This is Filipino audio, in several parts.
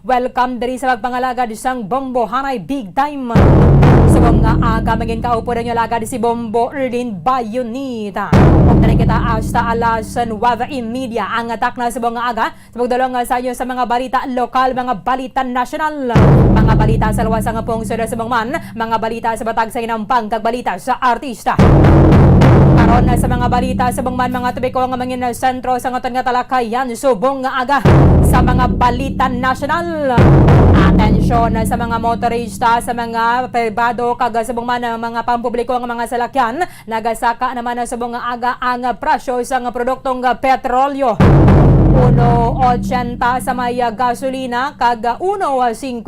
welcome diri sa pagpangalagad isang Bombo Hanay Big Time. Sa mga aga maging kaupo na nyo lagad si Bombo Erlin Bayonita. Huwag na kita hasta alas 9:30 ang atak na sa mga aga. Sa pagdalong sa inyo sa mga balita lokal, mga balita nasyonal, mga balita sa luwas ang pungsod sa Bangman, mga balita sa Batag sa Inampang, kagbalita sa artista. Karon na sa mga balita sa Bangman, mga tubiko nga mangin sentro sa ngaton nga talakayan subong nga aga sa mga balita nasyonal. Atensyon sa mga motorista, sa mga pribado kag sa Bangman mga pampubliko nga mga salakyan, nagasaka naman sa mga aga ang presyo sa produktong petrolyo. 1.80 sa may gasolina kag 1.50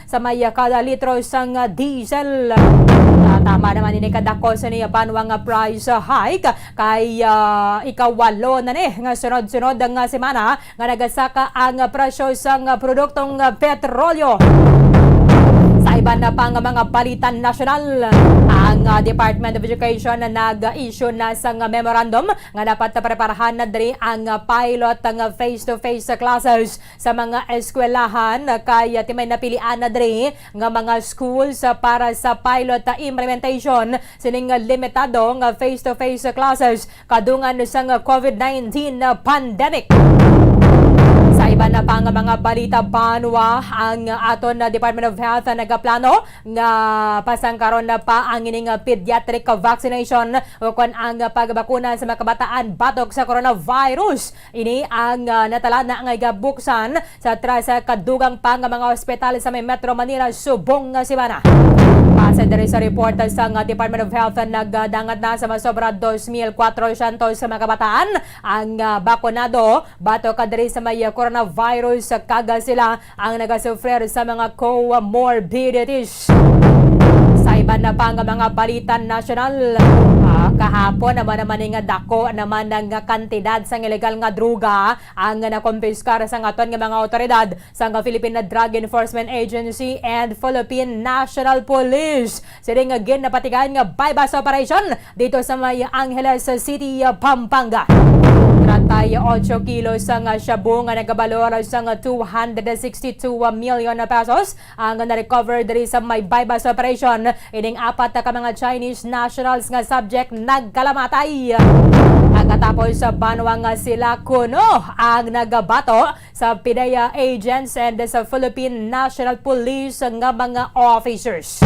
sa may kada litro sang diesel. Tama naman ini kadako sa niya panwang price hike kay ikawalo na ni nga sunod-sunod nga semana nga nagasaka ang presyo sang produktong petrolyo. Sa iba na pang mga balitan nasyonal, ang Department of Education na nag-issue na sa memorandum nga dapat preparahan na diri ang pilot ng face-to-face classes sa mga eskwelahan kay timay napilian na diri nga mga schools para sa pilot implementation sining limitado nga face-to-face classes kadungan sa COVID-19 pandemic. Sa iba na pang mga balita banwa, ang aton Department of Health nagaplano nga pasangkaron na pa ang ining pediatric vaccination o kun ang pagbakuna sa mga kabataan batok sa coronavirus. Ini ang natala na nga gabuksan sa trasa kadugang pang mga ospital sa may Metro Manila subong semana. Base diri sa report sa Department of Health, nagdangat na sa masobra 2,400 sa mga kabataan ang bakunado batok kadiri sa may coronavirus kaga sila ang nagasufrer sa mga comorbidities. Sa iba na pang mga balitan nasyonal, kahapon naman nga dako naman ng kantidad sa ilegal nga droga ang nakompiskar sa aton nga mga otoridad sa Philippine Drug Enforcement Agency and Philippine National Police. Siring again napatigan nga bypass operation dito sa may Angeles City, Pampanga. 38 kilos ang shabu nga nagabalor sa 262 million pesos ang na-recover diri sa may bypass operation. Ining apat ka mga Chinese nationals nga subject nagkalamatay. Pagkatapos sa banwang sila kuno ang nagabato sa PDEA agents and sa Philippine National Police nga mga officers.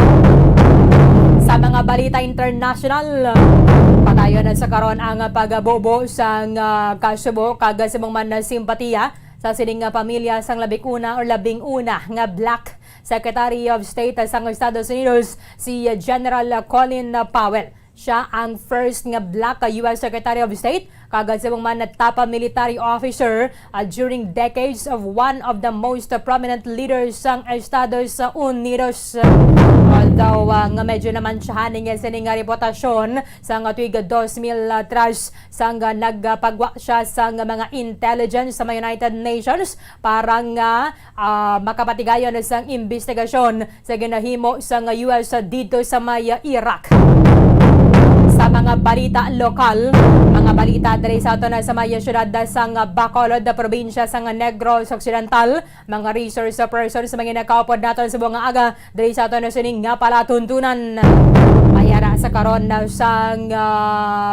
Sa mga balita international, padayon sa karon ang pagbobo sa kasubo kag sa mga simpatiya sa sining pamilya sang labing una nga Black Secretary of State sa Estados Unidos, si General Colin Powell. Siya ang first nga Black US Secretary of State kagad sa mga top military officer during decades of one of the most prominent leaders sang Estados Unidos. Although nga medyo naman siyahan nga sining reputasyon sa tuig 2003 sang nagpagwa siya sa mga intelligence sa United Nations para nga makapatigayon sa investigasyon sa ginahimo sa US dito sa may Iraq. Sa mga balita lokal, mga balita diri sa ato na sa may syudad sang Bacolod, probinsya sang Negros Occidental, mga resource persons sa mga nakaupod naton sa buong aga diri sa ato na sining nga palatuntunan. Mayara sa karon na sang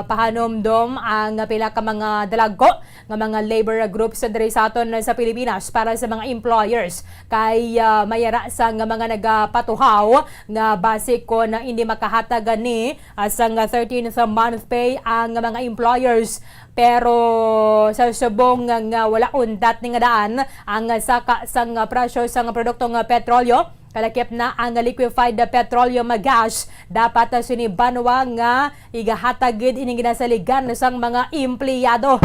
pahanomdom ang pila ka mga dalagko nga mga labor groups diri sa aton sa Pilipinas para sa mga employers kay mayara sa mga nagapatuhaw nga basiko na hindi makahatag ni sang 13th month pay ang mga employers, pero sa subong nga wala undat ni nga daan ang saka sang presyo sang produktong petrolyo. Kalakip na ang liquefied petroleum gas dapat sinibanwa nga igahatagid ining ginasaligan sang mga empleyado.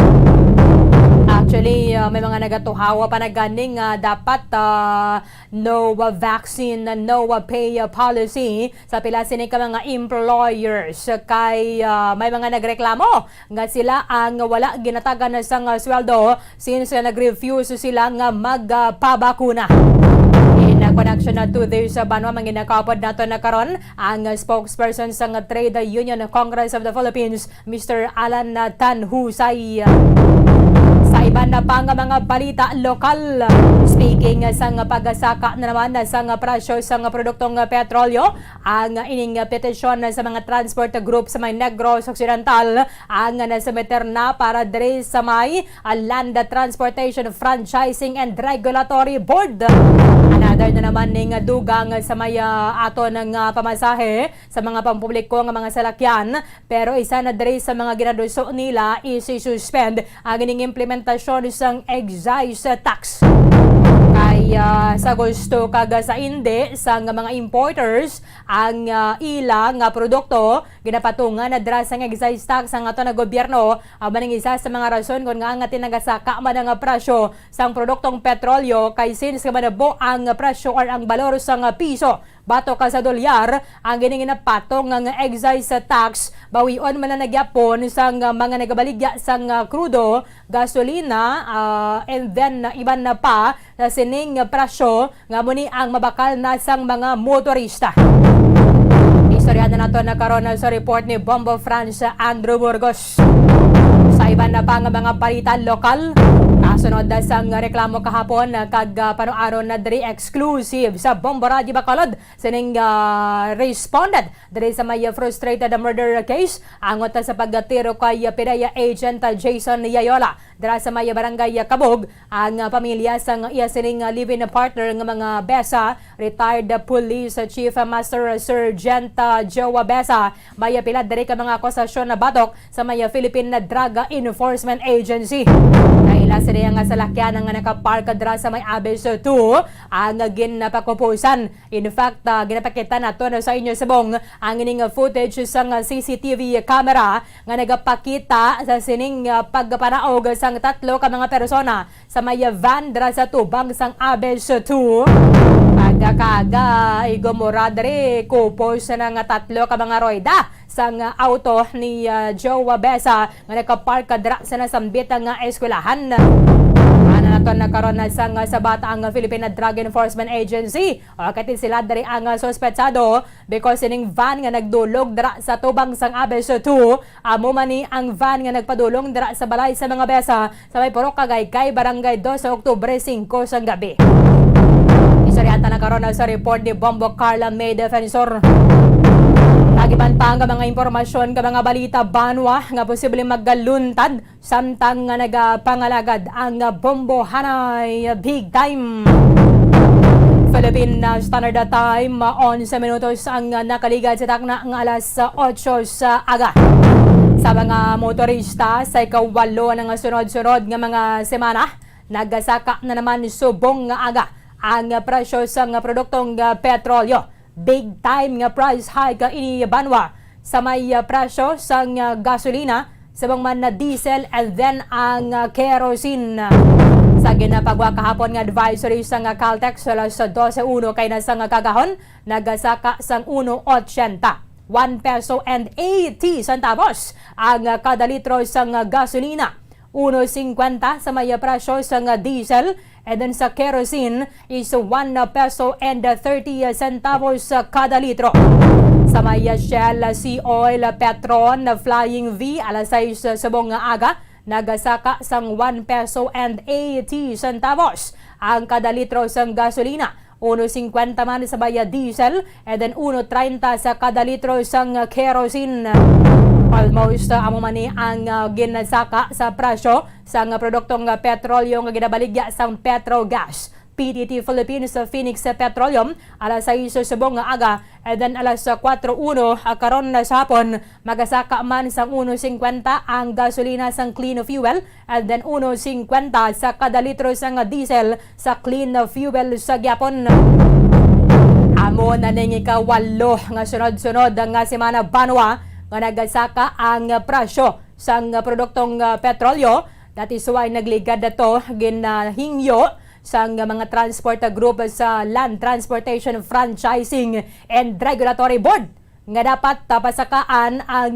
Actually, may mga nagatuhawa pa na ganing dapat no vaccine, no pay policy sa pila sini ka mga employers kay may mga nagreklamo nga sila ang wala ginatagan sang sweldo since nag-refuse sila nga magpabakuna. In connection to this banwa manginakapod nato na karon ang spokesperson sa Trade Union Congress of the Philippines, Mr. Alan Tanhusay. Sa iba na pang mga balita lokal, Speaking sa pagasaka na naman sa presyo sa produktong petrolyo, ang ining petisyon sa mga transport group sa may Negros Occidental ang nasumiter na para diri sa may Land Transportation Franchising and Regulatory Board. Another na naman ning dugang sa may ato ng pamasahe sa mga pampubliko ng mga salakyan, pero isa na diri sa mga ginaduso nila is suspend ang ining implementasyon sang excise tax. Kaya sa gusto kaga sa indi sa mga importers ang ilang produkto ginapatungan na dra sa excise tax ang ato na gobyerno maning isa sa mga rason kung nga tinagasaka man ang presyo sang produktong petrolyo kay since manabo ang presyo or ang balor sang piso bato ka sa dolyar ang ginapatong ng excise tax bawion man na nagyapon sang mga nagabaligya sang krudo, gasolina and then iban na pa sa sining presyo nga muni ang mabakal na sang mga motorista. Istorya na nato na karon sa report ni Bombo France Andrew Burgos. Sa iban na pa nga mga palitan lokal, kasunod na sang reklamo kahapon kag pano-aron na diri exclusive sa Bombo Radio Bacolod sining responded diri sa may frustrated murder case angot sa paggatiro kay PDEA agent Jason Yayola dira sa may barangay Kabog ang pamilya sang iya sining live-in partner nga mga Besa, retired police chief master sergeant Joa Besa, may apilad diri ka mga akusasyon na batok sa may Philippine Drug Enforcement Agency. Kaila sila nga salakyan nga nakapark dira sa may Abyss 2 ang ginapakupusan. In fact, ginapakita nato na sa inyo subong ang ining footage sa CCTV camera nga nagapakita sa sining pagpanaog sang tatlo ka mga persona sa may van dira sa tubang sang Abyss 2. Kaga igomora diri kupos na nga tatlo ka mga roida sang auto ni Joe Besa nga nakapark dira sa nasambit nga eskwelahan. Ana naton nakaron na sang sa bata ang Philippine Drug Enforcement Agency. Kati sila diri ang suspetsado because ining van nga nagdulog dira sa tubang sang Abyss 2 amo man ni ang van nga nagpadulong dira sa balay sa mga Besa sa may Purok Kagaykay, Barangay 2 sa Oktubre 5 sang gabi. Istoryata na karon sa report ni Bombo Carla May Defensor. Nagiban pa ang mga impormasyon ka mga balita banwa nga posibleng maggaluntad samtang nga nagapangalagad ang Bombo Hanay Big Time. Philippine Standard Time 11 minutos ang nakaligad sa takna ng alas 8 sa aga. Sa mga motorista sa ikawalo ng sunod-sunod nga mga semana, nagasaka na naman subong nga aga ang presyo sa produktong petrolyo. Big time nga price hike ini banwa sa may presyo sa gasolina, sabang man na diesel and then ang kerosene. Sa ginapagwa kahapon nga advisory sa Caltex alas 12:01 kay nasa kagahon nagasaka sang 1.80. 1 peso and 80 centavos ang kada litro sa gasolina. 1.50 sa may presyo sa diesel and then sa kerosene is 1 peso and 30 centavos sa kada litro. Sa may Shell, Sea Oil, Petron, Flying V alas 6 subong nga aga nagasaka sang 1 peso and 80 centavos ang kada litro sa gasolina. 1.50 man sa baya diesel and then 1.30 sa kada litro sa kerosene. Almost amo man ni ang ginasaka sa presyo sa produktong petrolyo nga ginabaligya sang Petrogas. PTT Philippines sa Phoenix Petroleum alas 6 subong nga aga and then alas 4:01 karon na sa hapon magasaka man sang 1.50 ang gasolina sang clean fuel and then 1.50 sa kada litro sang diesel sa clean fuel sa gyapon. Amo na ning ikawalo nga sunod-sunod nga semana banwa nga nagasaka ang presyo sang produktong petrolyo. That is why nagligad dato ginahingyo sang mga transport group sa Land Transportation Franchising and Regulatory Board nga dapat pasakaan ang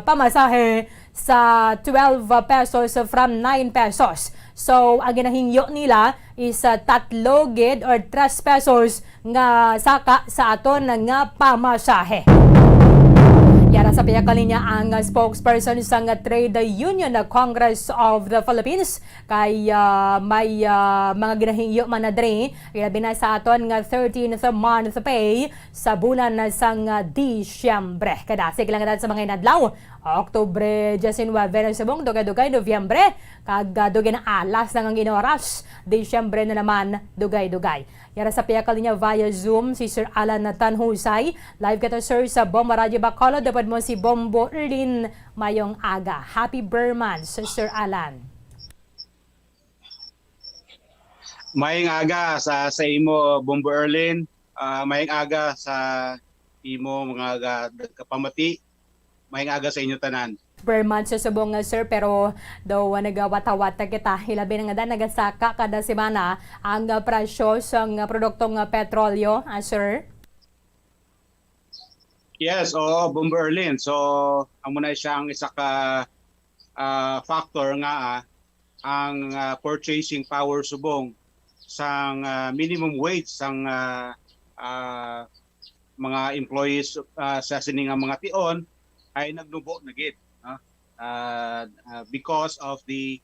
pamasahe sa 12 pesos from 9 pesos. So, ang ginahingyo nila is 3 gid or 3 pesos nga saka sa aton nga pamasahe. Yara sa piyakal niya ang spokesperson sa Trade Union na Congress of the Philippines kay may mga ginahingyo man na dre ilabi na sa aton nga 13th month pay sa bulan sang Disyembre. Kada sige lang sa mga inadlaw Oktubre 19 na subong dugay-dugay Nobyembre kag dugay na alas nang ang inoras Disyembre na naman dugay-dugay. Yara sa piyakal niya via Zoom si Sir Alan Tanhusay. Live ka to sir sa Bomba Radio Bacolod. Dapat mo si Bombo Erlin mayong aga. Happy Burman Sir Alan. Mayong aga sa imo Bombo Erlin. Mayong aga sa imo mga kapamati. Mayong aga sa inyo tanan. Burman sa subong sir pero daw nagawat-awat kita hilabi nga nagasaka kada semana ang presyo sang produktong petrolyo sir. Yes, Bombo Erlin. So amo na siyang isa ka factor nga ang purchasing power subong sang minimum wage sang mga employees sa sining mga tion ay nagnubo na gid. Because of the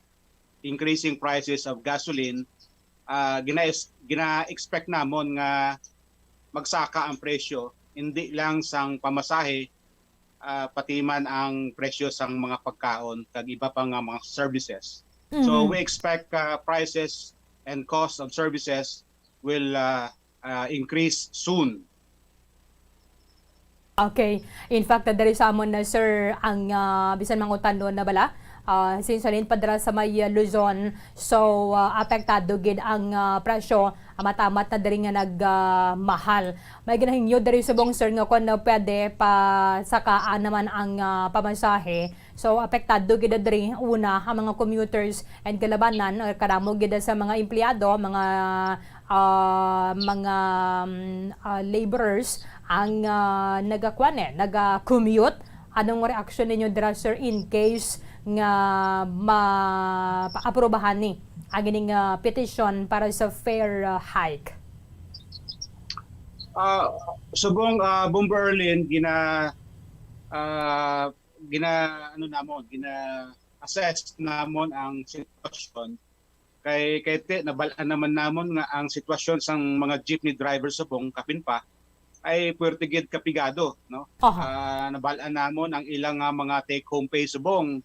increasing prices of gasoline, gina-expect namon nga magsaka ang presyo, hindi lang sang pamasahe, pati man ang presyo sang mga pagkaon kag iba pa nga mga services. So we expect prices and cost of services will increase soon. Okay. In fact, dari sa amon na sir ang bisan mangutan doon na bala. Since alin padra sa may Luzon, so apektado gid ang presyo matamat na diri nga nagmahal. May ginahingyo dari subong sir nga kun na pwede pa sakaan naman ang pamasahe. So apektado gid diri una ang mga commuters and kalabanan or karamo gid sa mga empleyado, mga laborers ang naga-commute. Anong reaction ninyo dira sir in case nga ma-aprobahan ni ang ining petition para sa fare hike? Subong Bombo Erlin gina assess namon ang sitwasyon kay nabalaan naman namon nga ang sitwasyon sang mga jeepney drivers subong kapin pa ay puwerte gid kapigado, no? Nabalaan namon ang ilang mga take home pay subong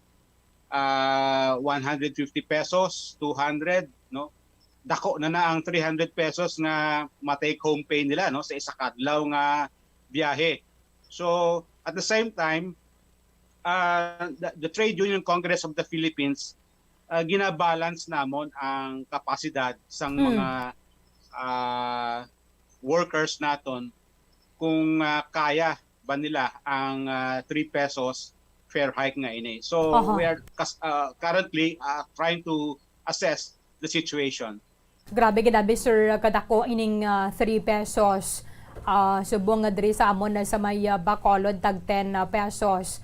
150 pesos, 200, no? Dako na ang 300 pesos nga ma-take home pay nila, no, sa isa ka adlaw nga biyahe. So at the same time, the Trade Union Congress of the Philippines gina-balance namon ang kapasidad sang mga workers naton kung kaya ba nila ang 3 pesos fare hike nga ini. So we are currently trying to assess the situation. Grabe ginabi sir kadako ining 3 pesos. Subong nga diri sa amon na sa may Bacolod tag 10 pesos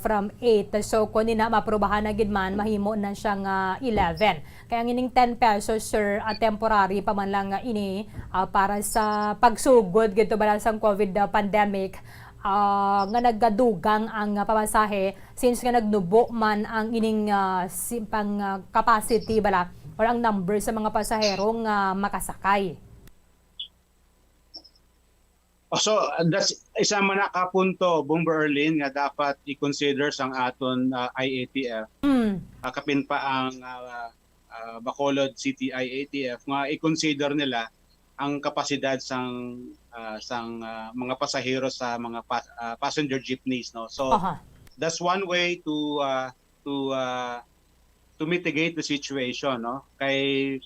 from 8. So kung na maprobahan na gid man mahimo na siyang 11. Kaya ang ining 10 pesos sir temporary pa man lang ini para sa pagsugod gito bala sang COVID pandemic. Nga naggadugang ang pamasahe since nga nagnubo man ang ining pang capacity bala or ang number sa mga pasaherong makasakay. So that's isa man ka punto Bombo Erlin nga dapat i-consider sang aton IATF. Kapin pa ang Bacolod City IATF nga i-consider nila ang kapasidad sang mga pasahero sa mga passenger jeepneys, no. So that's one way to mitigate the situation, no. Kay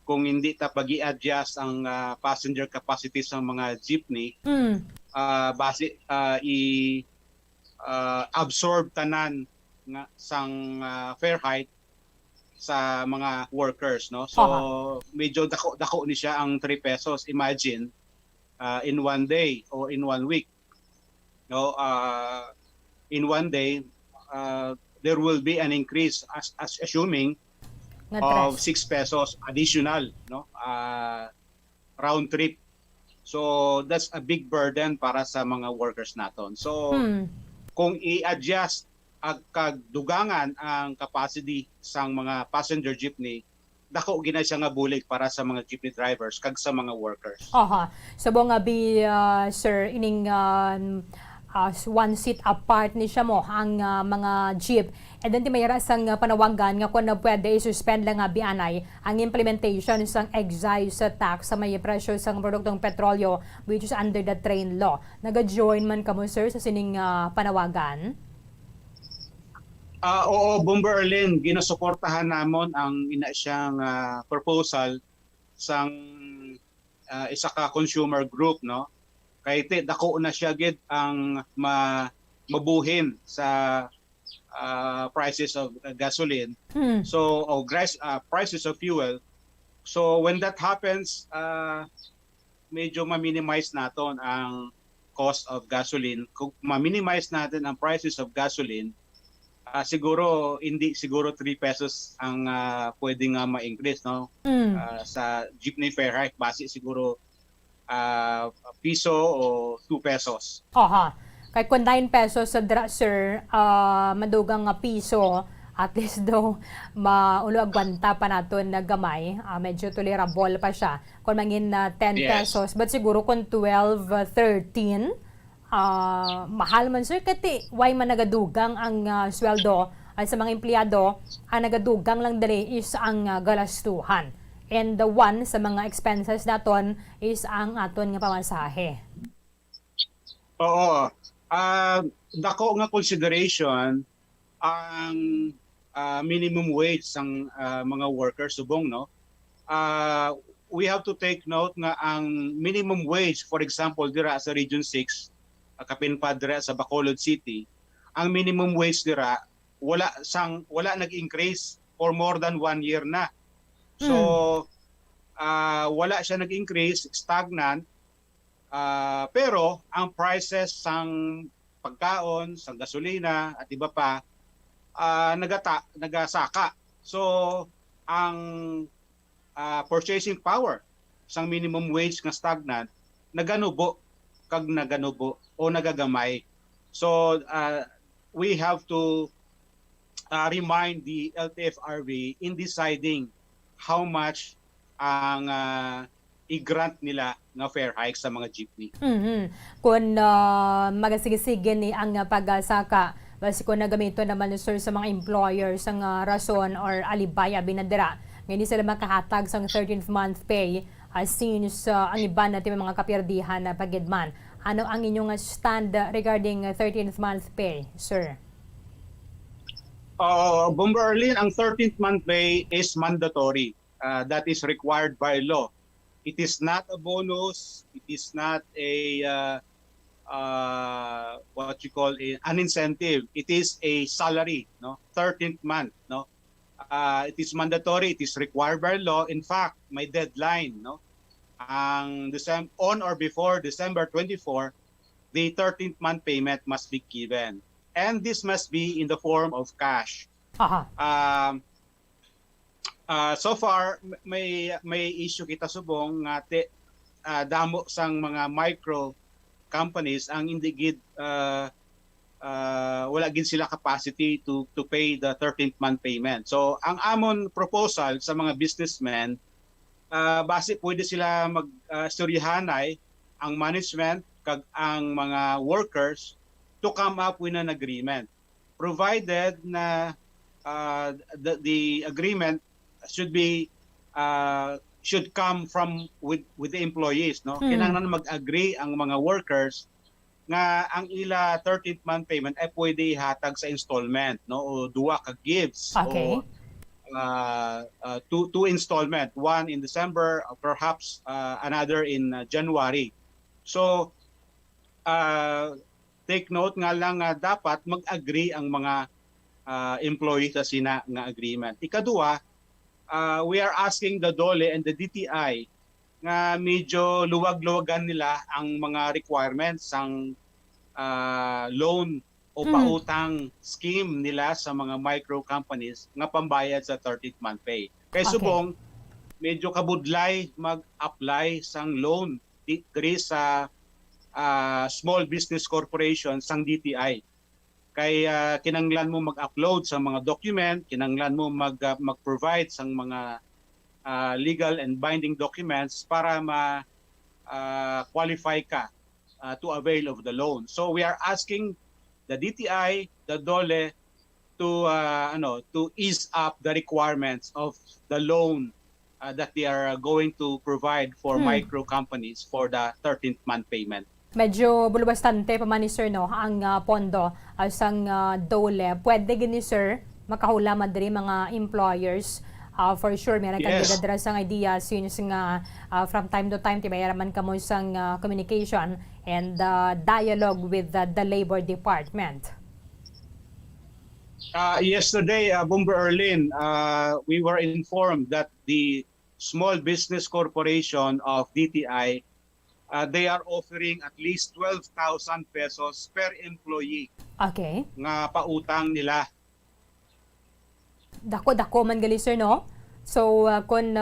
kung hindi ta pag-i-adjust ang passenger capacity sa mga jeepney, base absorb tanan nga sang fare hike sa mga workers, no. So medyo dako ni siya ang 3 pesos. Imagine in one day or in 1 week, no, in one day there will be an increase as assuming of 6 pesos additional, no, round trip. So that's a big burden para sa mga workers naton. So kung i-adjust ag kagdugangan ang capacity sang mga passenger jeepney, dako gina siya nga bulig para sa mga jeepney drivers kag sa mga workers. Aha. Subong nga sir, ining one seat apart ni siya mo ang mga jeep. And then may rasang panawagan nga kung na pwede i-suspend lang nga bianay ang implementation sang excise tax sa may presyo sang produktong petrolyo which is under the train law. Naga-join man kamo sir sa sining panawagan? Oo, Bomber Erlin, ginasuportahan namon ang ina siyang proposal sang isa ka consumer group, no? Kay dako na siya gid ang mabuhin sa prices of gasoline. So prices of fuel. So when that happens, medyo ma-minimize naton ang cost of gasoline. Kung ma-minimize natin ang prices of gasoline, siguro hindi siguro 3 pesos ang pwedeng ma-increase, no? Sa jeepney fare hike base siguro piso o 2 pesos. Aha. Kay kung 9 pesos sa sir, madugang nga piso, at least daw maulo agwanta pa naton na gamay, medyo tolerable pa siya. Kung mangin na 10 Yes. pesos, but siguro kung 12, 13, mahal man sir, kati why man nagadugang ang sweldo ay sa mga empleyado, ang nagadugang lang dali is ang galastuhan. And the one sa mga expenses naton is ang aton nga pamasahe. Oo. Dako nga consideration ang minimum wage sang mga workers subong, no? We have to take note nga ang minimum wage, for example dira sa Region 6, kapinpad dira sa Bacolod City, ang minimum wage dira wala nag-increase for more than 1 year na. So wala siya nag-increase, stagnant. Pero ang prices sang pagkaon, sang gasolina at iba pa nagasaka. So ang purchasing power sang minimum wage nga stagnant naganubo o nagagamay. So we have to remind the LTFRB in deciding how much ang i-grant nila nga fare hike sa mga jeepney. Kung magasigisige ni ang pagsaka, basi kung nagamito naman sir sa mga employers ang rason or alibay binadira, ngayon sila makahatag sa 13th month pay since ang iba natin mga kapirdihan na pagidman. Ano ang inyong stand regarding 13th month pay, sir? Bomber Erlin, ang 13th month pay is mandatory. That is required by law. It is not a bonus. It is not a what you call an incentive. It is a salary, no? 13th month, no? It is mandatory. It is required by law. In fact, may deadline, no? Ang on or before December 24, the 13th month payment must be given, and this must be in the form of cash. So far may issue kita subong nga damo sang mga micro companies ang hindi gid wala gid sila capacity to pay the 13th month payment. So ang amon proposal sa mga businessmen, base pwede sila mag-istoryahanay ang management kag ang mga workers to come up with an agreement, provided na the agreement should come from with the employees, no? Kinahanglan mag-agree ang mga workers nga ang ila 13th month payment ay pwede ihatag sa installment, no? O duwa ka gives. Okay. O two installment, one in December, perhaps another in January. So take note nga lang dapat mag-agree ang mga employees sa sina nga agreement. Ikaduha, we are asking the DOLE and the DTI nga medyo luwag-luwagan nila ang mga requirements ng loan o pautang scheme nila sa mga micro companies nga pambayad sa 13th month pay. Kay subong medyo kabudlay mag-apply sang loan diri sa Small Business Corporation sang DTI. kay kinanglan mo mag-upload sa mga document, kinanglan mo mag-provide sa mga legal and binding documents para qualify ka to avail of the loan. So we are asking the DTI, the DOLE to ease up the requirements of the loan that they are going to provide for micro companies for the 13th month payment. Medyo bulubastante pa man ni sir no ang pondo sang DOLE. Pwede gini sir makahula madri mga employers. For sure, meron kang Yes. sang idea since nga from time to time tibayaraman ka mo sang communication and dialogue with the Labor Department. Yesterday, Bomber Erlin, we were informed that the Small Business Corporation of DTI, they are offering at least 12,000 pesos per employee Okay. nga pautang nila. Dako man gali sir no. So kung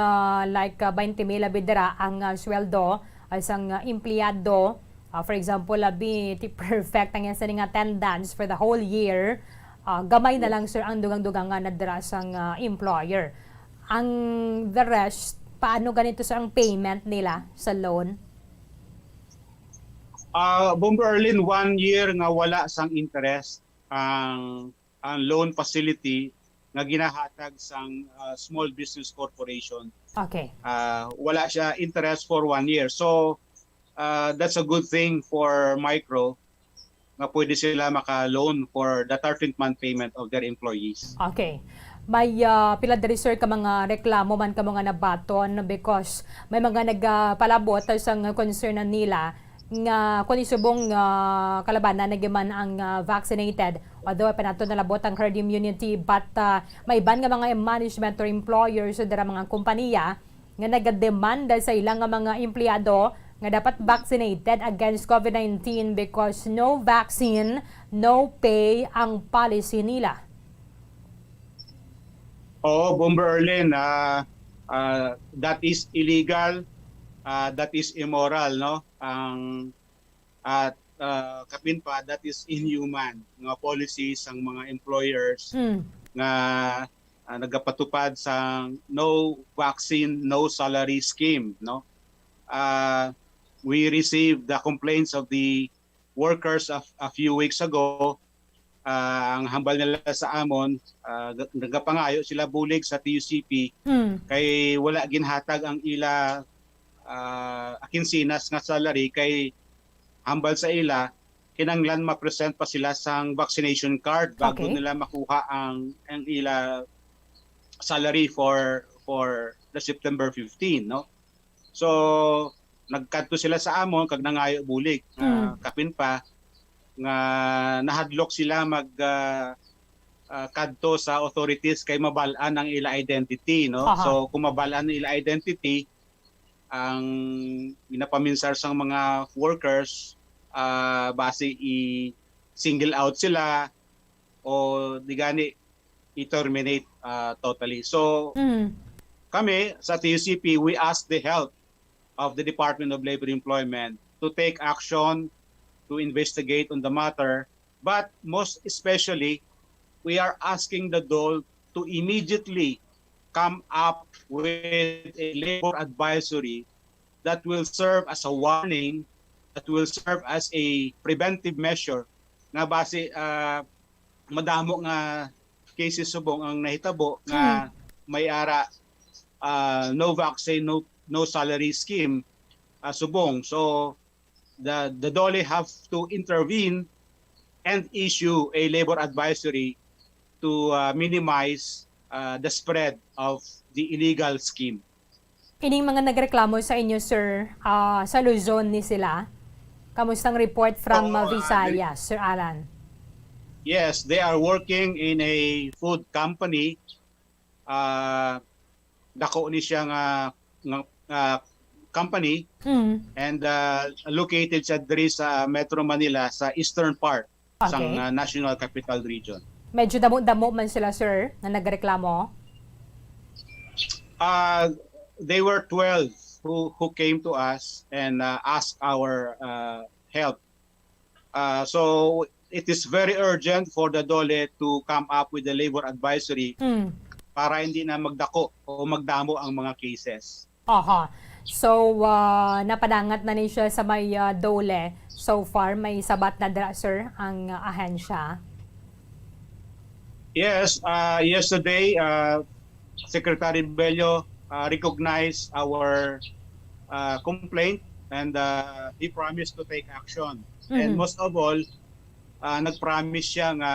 like 20 mil bidra ang sweldo isang empleyado, for example labi ti perfect ang sa ning attendance for the whole year, gamay na lang sir ang dugang-dugang nga nadra sang employer. Ang the rest, paano ganito sir ang payment nila sa loan? Bomber Erlin, 1 year nga wala sang interest ang loan facility nga ginahatag sang Small Business Corporation. Okay. Wala siya interest for 1 year. So that's a good thing for micro nga pwede sila maka-loan for the 13th month payment of their employees. Okay. May pila diri sir ka mga reklamo man ka mga nabaton because may mga nagpalabot sang concern nila nga kung isubong kalabanan nagiman ang vaccinated, although panato nalabot ang herd immunity, but may iban nga mga management or employers o dara mga kompanya nga nagademanda sa ilang nga mga empleyado nga dapat vaccinated against COVID-19 because no vaccine, no pay ang policy nila. Bomber Erlin, that is illegal, that is immoral, no? At kapin pa, that is inhuman nga policies ang mga employers nga nagapatupad sa no vaccine, no salary scheme, no? We received the complaints of the workers a few weeks ago. Ang hambal nila sa amon, nagapangayo sila bulig sa TUCP kay wala ginhatag ang ila akinsinas nga salary kay hambal sa ila kinanglan ma-present pa sila sang vaccination card bago nila makuha ang ila salary for the September 15, no? So nagkadto sila sa amon kag nangayo bulig, kapin pa nga nahadlok sila kadto sa authorities kay mabalaan ang ila identity, no? So kung mabalaan ang ila identity, ang ginapaminsar sang mga workers base i-single out sila o di gani i-terminate totally. So kami sa TUCP, we ask the help of the Department of Labor and Employment to take action to investigate on the matter, but most especially we are asking the DOL to immediately come up with a labor advisory that will serve as a warning, that will serve as a preventive measure nga base madamo nga cases subong ang nahitabo nga may ara no vaccine, no salary scheme subong. So the DOLE have to intervene and issue a labor advisory to minimize the spread of the illegal scheme. Ining mga nagreklamo sa inyo, sir, sa Luzon ni sila. Kamustang report from Visayas, Sir Alan? Yes, they are working in a food company. Dako ni siya nga company and located sa diri sa Metro Manila sa eastern part sang National Capital Region. Medyo damo-damo man sila, sir, na nagreklamo? They were 12 who came to us and asked our help. So it is very urgent for the DOLE to come up with the labor advisory para hindi na magdako o magdamo ang mga cases. Aha. So, napadangat na ni siya sa may DOLE. So far, may sabat na dra, sir, ang ahensya. Yes, yesterday, Secretary Bello recognized our complaint and he promised to take action. And most of all, nag-promise siya nga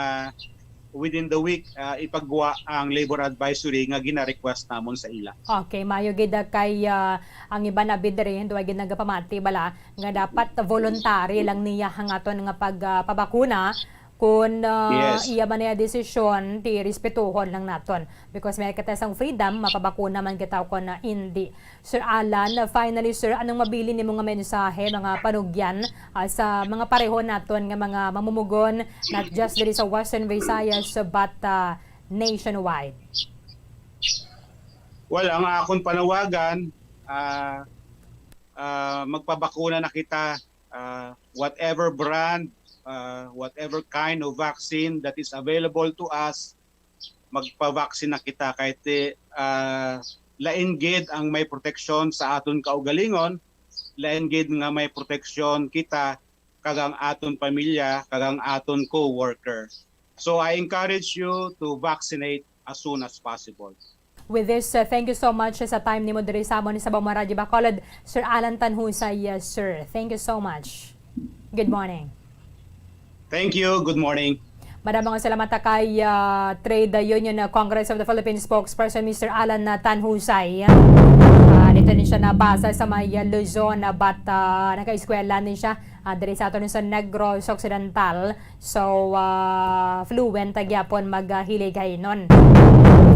within the week ipagawa ang labor advisory nga gina-request namon sa ila. Okay, mayo gid kay ang iba na bidre duwa gid nagapamati bala nga dapat voluntary lang niya hangaton nga pagpabakuna kung Yes. iya man niya desisyon ti respetuhon lang naton because may katasang freedom mapabakuna man kita kon na hindi. Sir Alan, finally sir, anong mabili nimo nga mensahe mga panugyan sa mga pareho naton nga mga mamumugon not just diri sa Western Visayas but nationwide? Well, ang akong panawagan, magpabakuna na kita, whatever brand, whatever kind of vaccine that is available to us, magpa-vaccine na kita kahit lain gid ang may proteksyon sa aton kaugalingon, lain gid nga may proteksyon kita kagang aton pamilya, kagang aton co-worker. So I encourage you to vaccinate as soon as possible. With this, thank you so much sa time ni mo diri sa amon sa Bawang Radyo Bacolod, Sir Alan Tanhusay, sir. Thank you so much. Good morning. Thank you. Good morning. Maraming salamat kay Trade Union Congress of the Philippines spokesperson Mr. Alan Tanhusay. Dito din siya nabasa sa may Luzon but naka-eskwela din siya diri sa ato sa Negros Occidental. So fluent gyapon maghilig nun.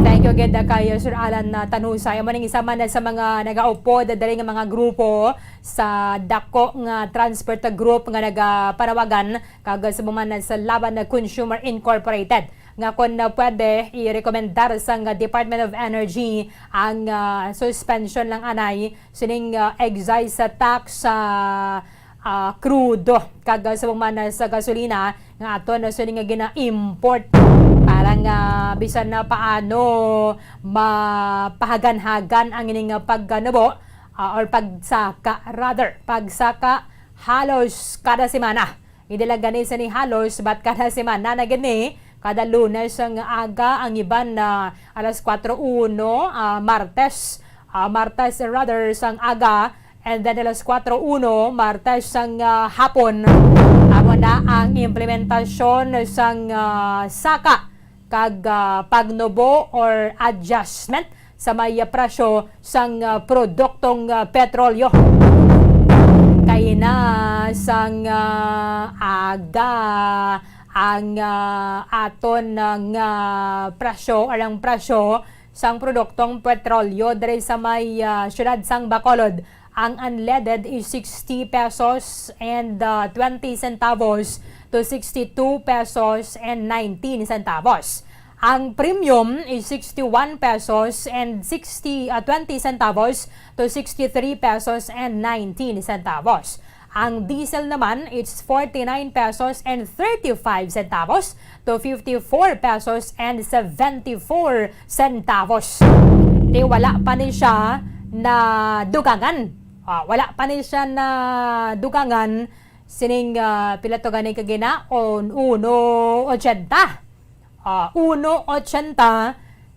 Thank you again kay Sir Alan Tanhusay. Amo ning isa man sa mga nagaupod diri nga mga grupo sa dako nga transport group nga nagapanawagan kag sa man sa laban na Consumer Incorporated nga kung pwede i-rekomendar sa Department of Energy ang suspension lang anay sining excise tax sa crudo kag sa man sa gasolina nga aton sining nga gina-import para nga bisan na paano mapahagan-hagan ang ining pagganubo or pagsaka halos kada semana. Hindi lang gani sa ni halos but kada semana na gani kada Lunes ang aga ang iban na alas 4:01 Martes sang aga and then alas 4:01 Martes sang hapon amo na ang implementasyon sang saka kag pagnubo or adjustment sa may presyo sang produktong petrolyo. Kaya na sang aga ang aton ng presyo or ang presyo sang produktong petrolyo diri sa may syudad sang Bacolod. Ang unleaded is 60 pesos and 20 centavos to 62 pesos and 19 centavos. Ang premium is 61 pesos and 20 centavos to 63 pesos and 19 centavos. Ang diesel naman is 49 pesos and 35 centavos to 54 pesos and 74 centavos. Di wala pa ni siya na dugangan. Wala pa ni siya na dugangan sining pila to gani kagina on 1.80. 1.80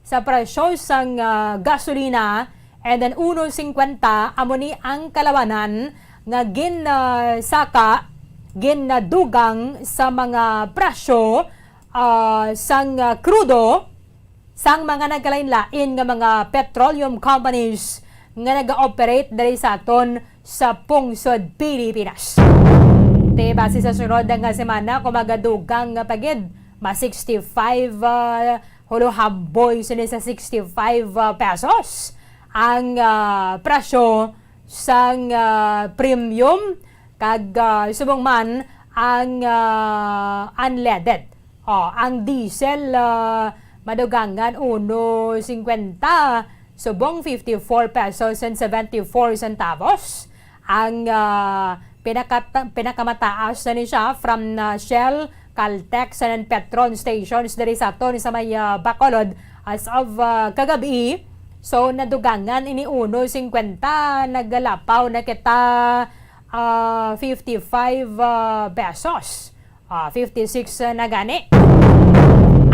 sa presyo sang gasolina and then 1.50 amo ni ang kalawanan nga saka dugang sa mga presyo sang crudo sang mga nagkalain-lain nga mga petroleum companies nga nag-operate diri sa aton sa pungsod Pilipinas. Base sa sunod nga semana kung magadugang nga pagid ma 65 huluhamboy sini sa 65 pesos ang presyo sang premium kag subong man ang unleaded. Ang diesel madugangan 1.50 subong 54 pesos and 74 centavos. Ang pinakamataas na ni siya from Shell Caltex and Petron stations diri sa aton sa may Bacolod as of kagabi. So nadugangan ini 1.50 naggalapaw na kita 55 pesos. 56 na gani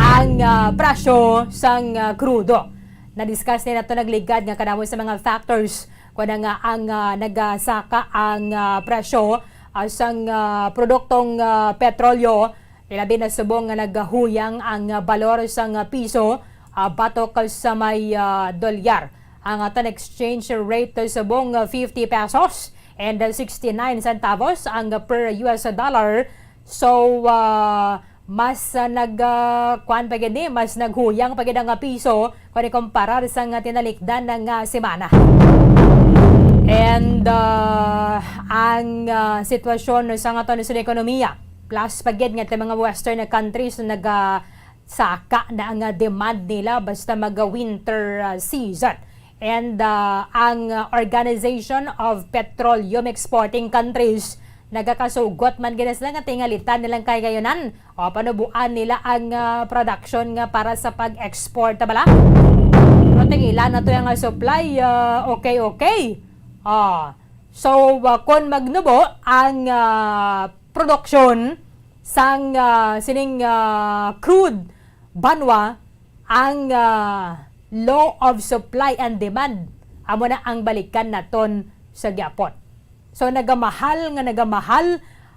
ang presyo sang krudo. Na-discuss nila ito nagligad nga kadamo sa mga factors kung nga ang nagasaka ang presyo sang produktong petrolyo. Ilabi na subong nga naghuyang ang balor sang piso batok sa may dolyar. Ang aton exchange rate subong 50 pesos and 69 centavos ang per US dollar. So mas mas naghuyang pagid ang piso kung ikumparar sa tinalikdan ng semana. And ang sitwasyon sa aton sa ekonomiya plus pagid nga mga western countries na nagsaka na ang demand nila basta mag-winter season. And ang Organization of Petroleum Exporting Countries nagakasugot man ginas lang nga tingalitan nilang kay gayonan o panubuan nila ang production nga para sa pag-export bala. Pero tingilan na to yung supply okay. So kung magnubo ang production sang sining crude banwa ang law of supply and demand amo na ang balikan naton sa gyapon. So nagamahal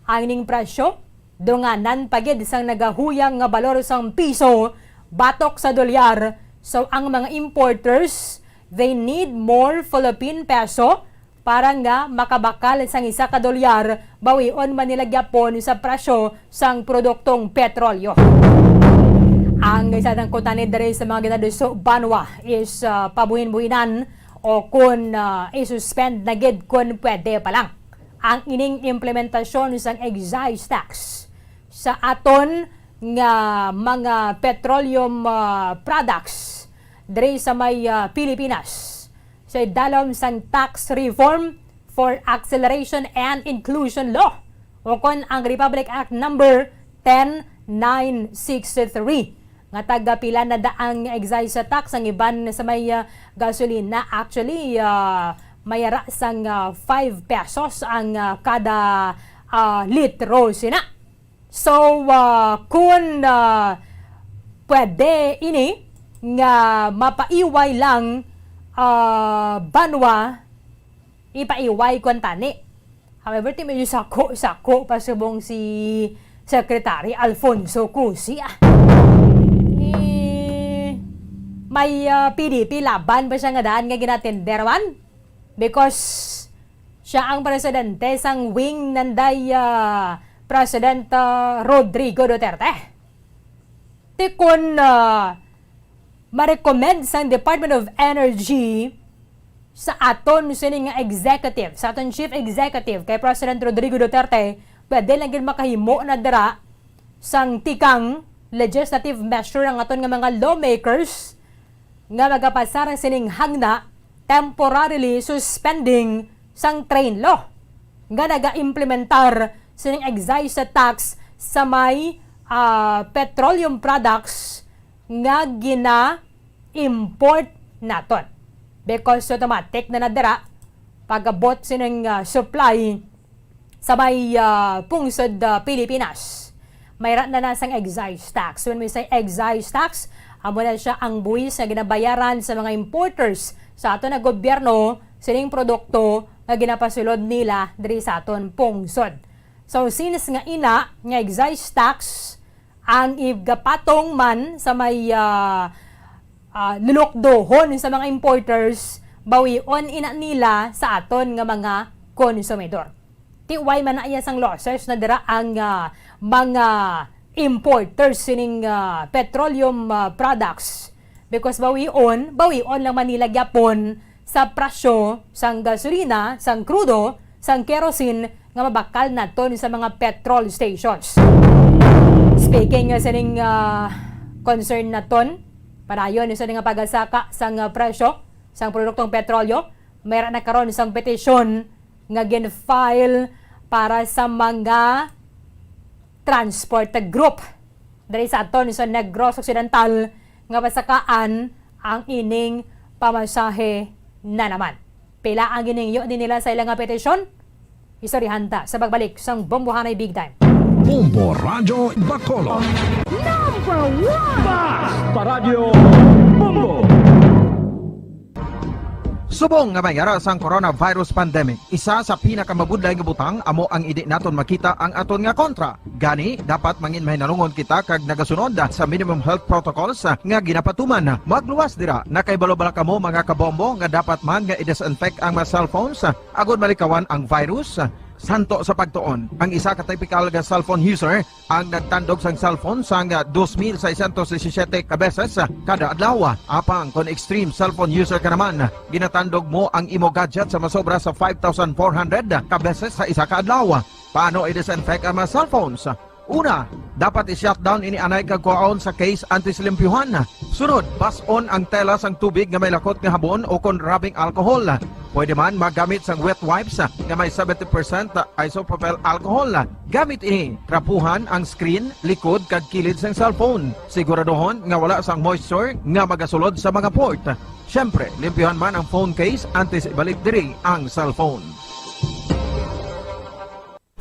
ang ning presyo dunganan pagid sang nagahuyang nga balor sang piso batok sa dolyar. So ang mga importers they need more Philippine peso para nga makabakal sang isa ka dolyar bawion man nila gyapon sa presyo sang produktong petrolyo. Ang isa ng kutanid dere sa mga ginaduso banwa is pabuhin-buhinan o kung isuspend na gid kung pwede pa lang ang ining implementasyon sang excise tax sa aton nga mga petroleum products dere sa may Pilipinas sa dalom sang tax reform for acceleration and inclusion law o kung ang Republic Act number 10963 nga taga-pila na daang excise tax ang iban sa may gasolina. Actually, mayara sang 5 pesos ang kada litro sina. So, kung pwede ini nga mapaiway lang banwa, ipaiway kung tani. However, medyo sako pasubong si Secretary Alfonso Cusi. May PDP laban pa siya nga daan nga ginatenderwan because siya ang presidente sang wing nanday President Rodrigo Duterte. Tikon ma-recommend sang Department of Energy sa aton sining executive, sa aton chief executive kay President Rodrigo Duterte, pwede lang gid makahimo na dira sang tikang legislative measure ang aton nga mga lawmakers nga magapasar ang sining hangna temporarily suspending sang train law nga naga-implementar sining excise tax sa may petroleum products nga gina-import naton because automatic na nadira pagabot sining supply sa may pungsod Pilipinas. Mayroon na nasang excise tax. When we say excise tax, amo na siya ang buwis na ginabayaran sa mga importers sa aton na gobyerno sining produkto na ginapasulod nila diri sa aton pungsod. So since nga ina nga excise tax ang igapatong man sa may lulukdohon sa mga importers, bawion ina nila sa aton nga mga konsumidor. Tiway man na iya sang losses na dira ang mga importers sining petroleum products because bawion lang Manila gyapon sa presyo sang gasolina, sang krudo, sang kerosene nga mabakal naton sa mga petrol stations. Speaking sining concern naton padayon sa nga pagasaka sang presyo sang produktong petrolyo, mayroon na karon sang petisyon nga gin-file para sa mga Transport Group. Dari sa aton sa Negros Occidental nga pasakaan ang ining pamasahe na naman. Pila ang giningyo din nila sa ilang nga petisyon? Istoryahan ta sa pagbalik sang Bombohanay Big Time. Bombo Radyo Bacolod. Number 1! Paradyo Bombo. Subong nga mayara sang coronavirus pandemic, isa sa pinakamabudlay nga butang amo ang idi naton makita ang aton nga kontra. Gani, dapat mangin mahinalungon kita kag nagasunod sa minimum health protocols nga ginapatuman. Magluwas dira na kay balo-bala kamo mga kabombo nga dapat man nga i-disinfect ang mga cellphones agud malikawan ang virus. Santo sa pagtuon, ang isa ka typical nga cellphone user ang nagtandog sang cellphone sang 2,617 ka beses kada adlaw. Apang kon extreme cellphone user ka naman, ginatandog mo ang imo gadget sa masobra sa 5,400 ka beses sa isa ka adlaw. Paano i-disinfect ang mga cellphones? Una, dapat i-shutdown ini anay kagkuhaon sa case antisilimpyuhan. Sunod, pason ang tela sang tubig nga may lakot nga habon o kon rubbing alcohol. Pwede man magamit sang wet wipes nga may 70% isopropyl alcohol. Gamit ini, trapuhan ang screen, likod kag kilid sang cellphone. Siguraduhon nga wala sang moisture nga magasulod sa mga port. Siyempre, limpyuhan man ang phone case antes ibalik diri ang cellphone.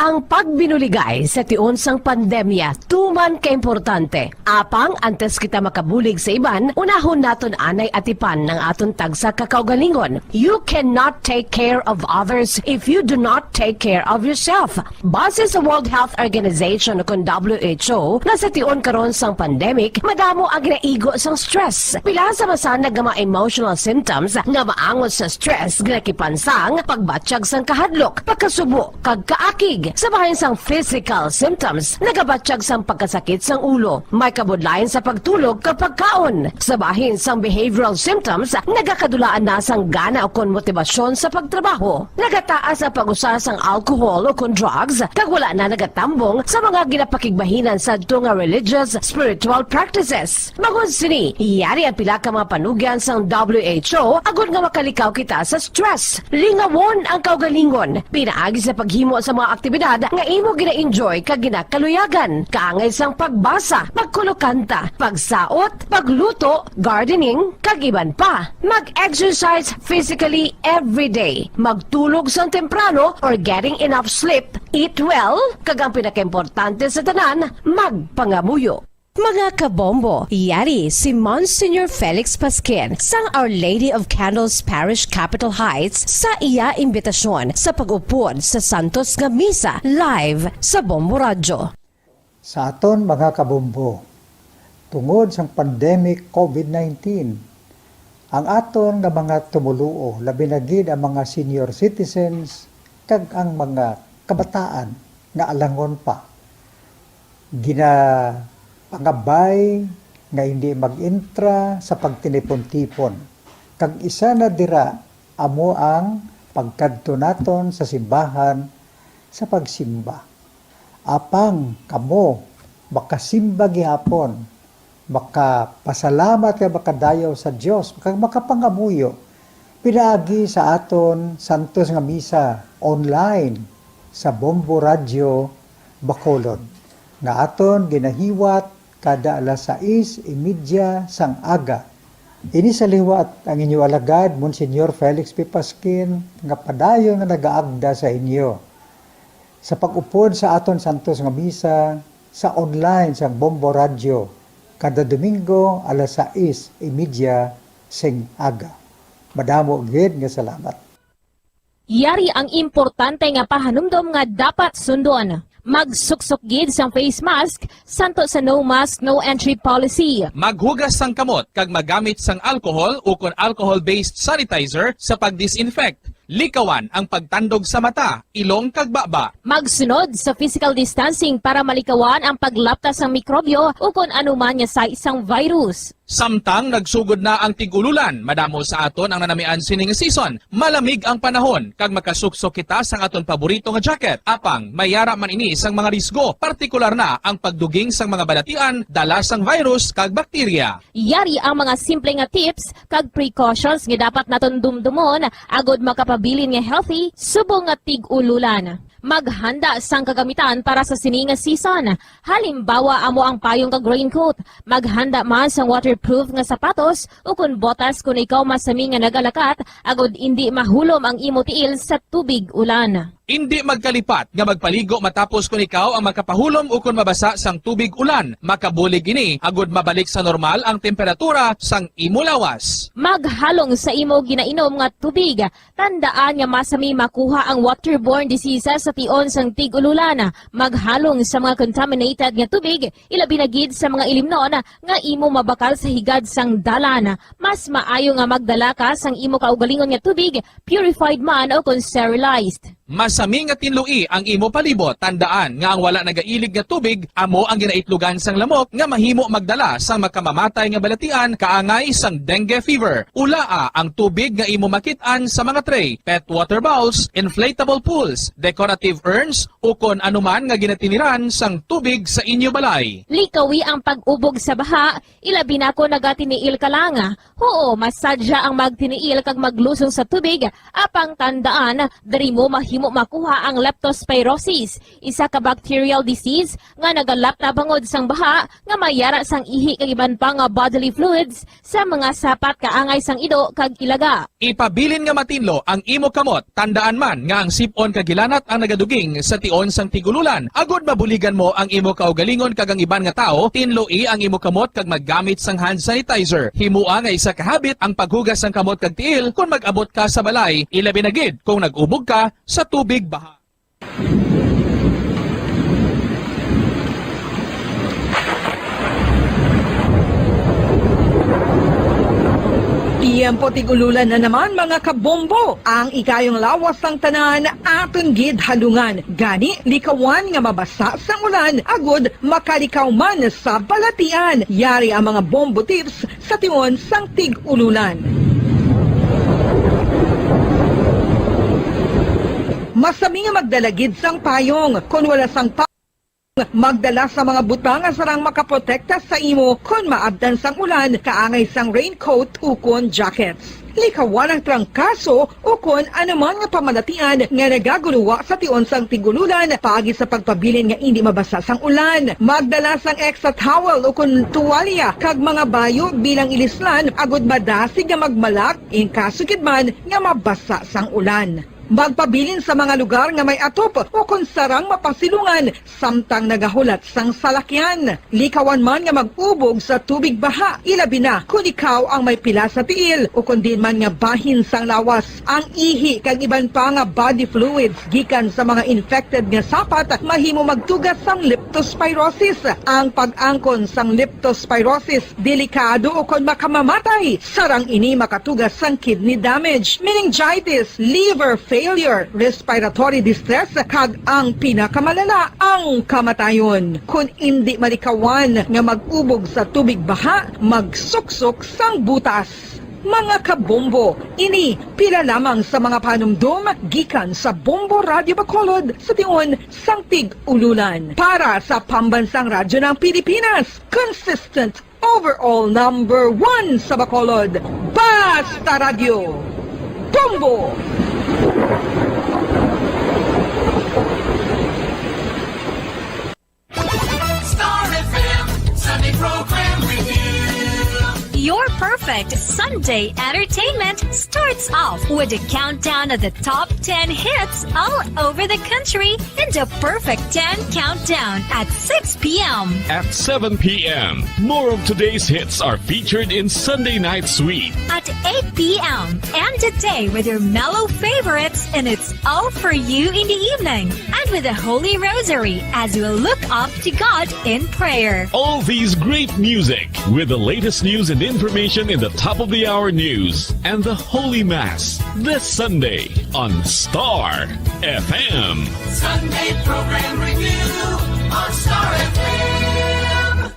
Ang pagbinuligay sa tiun sang pandemya, tuman kaimportante. Apang antes kita makabulig sa iban, unahon naton anay atipan ng aton tagsa kakaugalingon. You cannot take care of others if you do not take care of yourself. Base sa World Health Organization o WHO, na sa tiun karon sang pandemic, madamo ang ginaigo sang stress. Pila sa masanag nga mga emotional symptoms nga maangot sa stress ginakipansang pagbatsyag sang kahadlok, pagkasubo, kag kaakig. Sa bahin sang physical symptoms, nagabatsyag sang pagkasakit sang ulo, may kabudlayan sa pagtulog kapag kaon. Sa bahin sang behavioral symptoms, nagakadulaan na sang gana o kon motibasyon sa pagtrabaho. Nagataas ang pag-usa sang alcohol o kon drugs, kag wala na nagatambong sa mga ginapakigbahinan sa nga religious, spiritual practices. Magod sini, iyari ang pila ka mga panugyan sang WHO agud nga makalikaw kita sa stress. Lingawon ang kaugalingon, pinaagi sa paghimo sa mga aktibidad nga imo gina-enjoy kag ginakaluyagan, kaangay sang pagbasa, pagkulokanta, pagsaot, pagluto, gardening, kag iban pa. Mag-exercise physically every day, magtulog sang temprano or getting enough sleep, eat well, kag ang pinakaimportante sa tanan, magpangamuyo. Mga kabombo, yari si Monsignor Felix Pasquin sang Our Lady of Candles Parish Capitol Heights sa iya imbitasyon sa pag-upod sa Santos nga Misa live sa Bombo Radyo. Sa aton mga kabombo, tungod sang pandemic COVID-19, ang aton nga mga tumuluo, labi na gid ang mga senior citizens kag ang mga kabataan nga alangon pa. Pangabay nga hindi mag-intra sa pagtinipon-tipon. Kag isa na dira amo ang pagkadto naton sa simbahan sa pagsimba. Apang kamo makasimba gihapon, makapasalamat ka makadayaw sa Dios, makapangamuyo. Pinaagi sa aton Santos nga Misa online sa Bombo Radyo Bacolod. Nga aton ginahiwat kada alas 6:30 sang aga. Ini sa liwat ang inyo alagad, Monsignor Felix P. Pasquin, nga padayon nga nagaagda sa inyo. Sa pag-upod sa aton Santos nga Misa, sa online sang Bombo Radyo, kada Domingo alas 6:30 sing aga. Madamo gid nga salamat. Yari ang importante nga pahanumdom nga dapat sundon. Magsuksok gid sang face mask, santo sa no mask, no entry policy. Maghugas sang kamot kag magamit sang alcohol o kon alcohol-based sanitizer sa pag-disinfect. Likawan ang pagtandog sa mata, ilong kag baba. Magsunod sa physical distancing para malikawan ang paglaptas ng mikrobyo o kung anuman nga sa isang virus. Samtang nagsugod na ang tigululan, madamo sa aton ang nanamian sining season. Malamig ang panahon kag makasuksok kita sang aton paborito nga jacket. Apang mayara man ini sang mga risgo, partikular na ang pagduging sang mga balatian dala sang virus kag bakterya. Yari ang mga simple nga tips kag precautions nga dapat naton dumdumon agod makapabilin nga healthy subong nga tig-ululan. maghanda sang kagamitan para sa sini nga season. Halimbawa amo ang payong kag raincoat, maghanda man sang waterproof nga sapatos o kun botas kung ikaw masami nga nagalakat agod indi mahulom ang imo tiil sa tubig ulan. Hindi magkalipat nga magpaligo matapos kung ikaw ang makapahulom o kung mabasa sang tubig ulan. Makabulig ini agud mabalik sa normal ang temperatura sang imo lawas. Maghalong sa imo ginainom nga tubig. Tandaan nga masami makuha ang waterborne diseases sa tion sang tig-ululan. Maghalong sa mga contaminated nga tubig, ilabi na gid sa mga ilimnon nga imo mabakal sa higad sang dalan. Mas maayo nga magdala ka sang imo kaugalingon nga tubig, purified man o kung sterilized. Masami nga tinlui ang imo palibot. Tandaan nga ang wala nagailig nga tubig amo ang ginaitlugan sang lamok nga mahimo magdala sang makamamatay nga balatian kaangay sang dengue fever. Ulaa ang tubig nga imo makitaan sa mga tray, pet water bowls, inflatable pools, decorative urns o kon anuman nga ginatiniran sang tubig sa inyo balay. Likawi ang pag-ubog sa baha, ilabi na ko nagatiniil ka lang. Oo, masadya ang magtiniil kag maglusong sa tubig, apang tandaan, dari mo mahimo makuha ang leptospirosis, isa ka bacterial disease nga nagalap na bangod sang baha nga mayara sang ihi kag iban pa nga bodily fluids sa mga sapat kaangay sang ido kag ilaga. Ipabilin nga matinlo ang imo kamot. Tandaan man nga ang sipon kag gilanat ang nagaduging sa tion sang tigululan. Agod mabuligan mo ang imo kaugalingon kag ang iban nga tao, tinloi ang imo kamot kag maggamit sang hand sanitizer. Himua nga isa ka habit ang paghugas sang kamot kag tiil kung mag-abot ka sa balay, ilabi na gid kung nag-ubog ka sa tubig baha. Tiempo tigululan na naman mga kabombo. Ang ikayong lawas ng tanan aton gid halungan. Gani likawan nga mabasa sa ulan agud makalikaw man sa balatian. Yari ang mga bombo tips sa tion sang tig-ululan. Masami nga magdalagid sang payong kung wala sang magdala sa mga butang nga sarang makaprotekta sa imo kung maabdan sang ulan kaangay sang raincoat ukon jackets. Likawan ang trangkaso o kung anuman nga pamalatian nga nagaguluwa sa tion sang tigululan paagi sa pagpabilin nga hindi mabasa sang ulan. Magdala sang extra towel o kung tuwalya kag mga bayo bilang ilislan agud madasig nga magmalak in kaso gid man nga mabasa sang ulan. Magpabilin sa mga lugar nga may atop o kung sarang mapasilungan samtang nagahulat sang salakyan. Likawan man nga mag-ubog sa tubig baha, ilabi na kung ikaw ang may pila sa tiil o kung din man nga bahin sang lawas. Ang ihi kag iban pa nga body fluids gikan sa mga infected nga sapat mahimo magtugas sang leptospirosis. Ang pag-angkon sang leptospirosis delikado o kung makamamatay. Sarang ini makatugas sang kidney damage, meningitis, liver failure, respiratory distress, kag ang pinakamalala, ang kamatayon. Kung hindi malikawan nga mag-ubog sa tubig baha, magsuksok sang butas. Mga kabombo, ini pila lamang sa mga panumdum gikan sa Bombo Radio Bacolod sa tion sang tig-ululan. Para sa pambansang radyo ng Pilipinas, consistent overall number 1 sa Bacolod, Basta Radio, Bombo! Star FM Sunday Program Review. Your perfect Sunday entertainment starts off with a countdown of the top 10 hits all over the country and a perfect 10 countdown at 6 p.m. At 7 p.m., more of today's hits are featured in Sunday Night Sweet. At 8 p.m. and a day with your mellow favorites, and it's all for you in the evening. And with the Holy Rosary as you look up to God in prayer. All these great music with the latest news and information in the top of the hour news and the Holy Mass this Sunday on Star FM. Sunday Program Review on Star FM.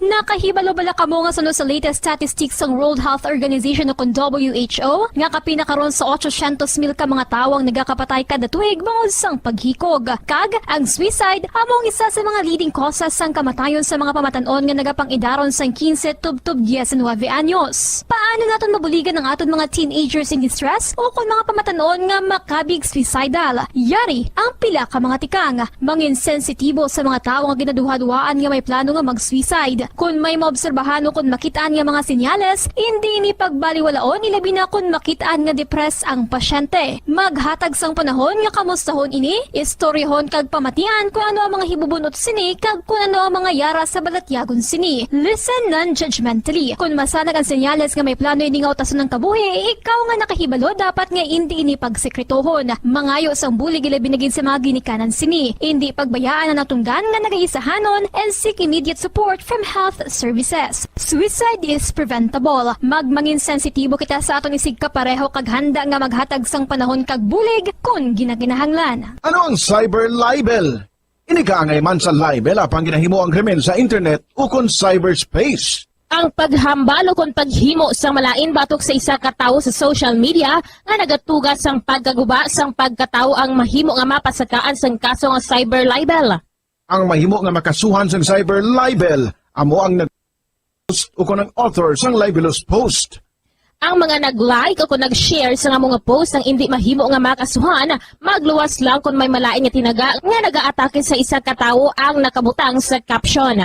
Nakahibalo bala kamo nga sunod sa latest statistics ng World Health Organization o kung WHO nga kapinakaron sa 800,000 ka mga tawang nagakapatay kada tuig bangod sang paghikog. Kag ang suicide among isa sa mga leading causes sang kamatayon sa mga pamatanon nga nagapangidaron sang 15 tubtub 19 anyos. Paano naton mabuligan ang aton mga teenagers in distress o kung mga pamatanon nga makabig suicidal? Yari ang pila ka mga tikang mangin sensitibo sa mga tawo nga ginaduha-duhaan nga may plano nga mag-suicide. Kung may maobserbahan o kung makitaan nga mga senyales, hindi ni pagbaliwalaon ilabi na kung makitaan nga depress ang pasyente. Maghatag sang panahon nga kamustahon ini, istoryahon kag pamatian kung ano ang mga hibubunot sini kag kung ano ang mga yara sa balatyagon sini. Listen non-judgmentally. Kung masanag ang senyales nga may plano ini nga utason ng kabuhi, ikaw nga nakahibalo dapat nga hindi ini pagsekretohon. Mangayo sang bulig ilabi na gid sa mga ginikanan sini. Hindi pagbayaan na natunggan nga nagaisahanon and seek immediate support from health services. Suicide is preventable. Magmangin sensitibo kita sa aton isig kapareho kag handa nga maghatag sang panahon kag bulig kung ginaginahanglan. Ano ang cyber libel? Inigaangay man sa libel apang ginahimo ang krimen sa internet o kon cyberspace. Ang paghambalo kung paghimo sang malain batok sa isa ka tawo sa social media nga nagatugas sang pagkaguba sang pagkatawo ang mahimo nga mapasakaan sang kaso nga cyber libel. Ang mahimo nga makasuhan sang cyber libel amo ang nag-post o kung ang author sang libelous post. Ang mga nag-like o kung nag-share sa nga mga post ang hindi mahimo nga makasuhan, magluwas lang kung may malain nga tinaga nga nag-aatake sa isa ka tawo ang nakabutang sa caption.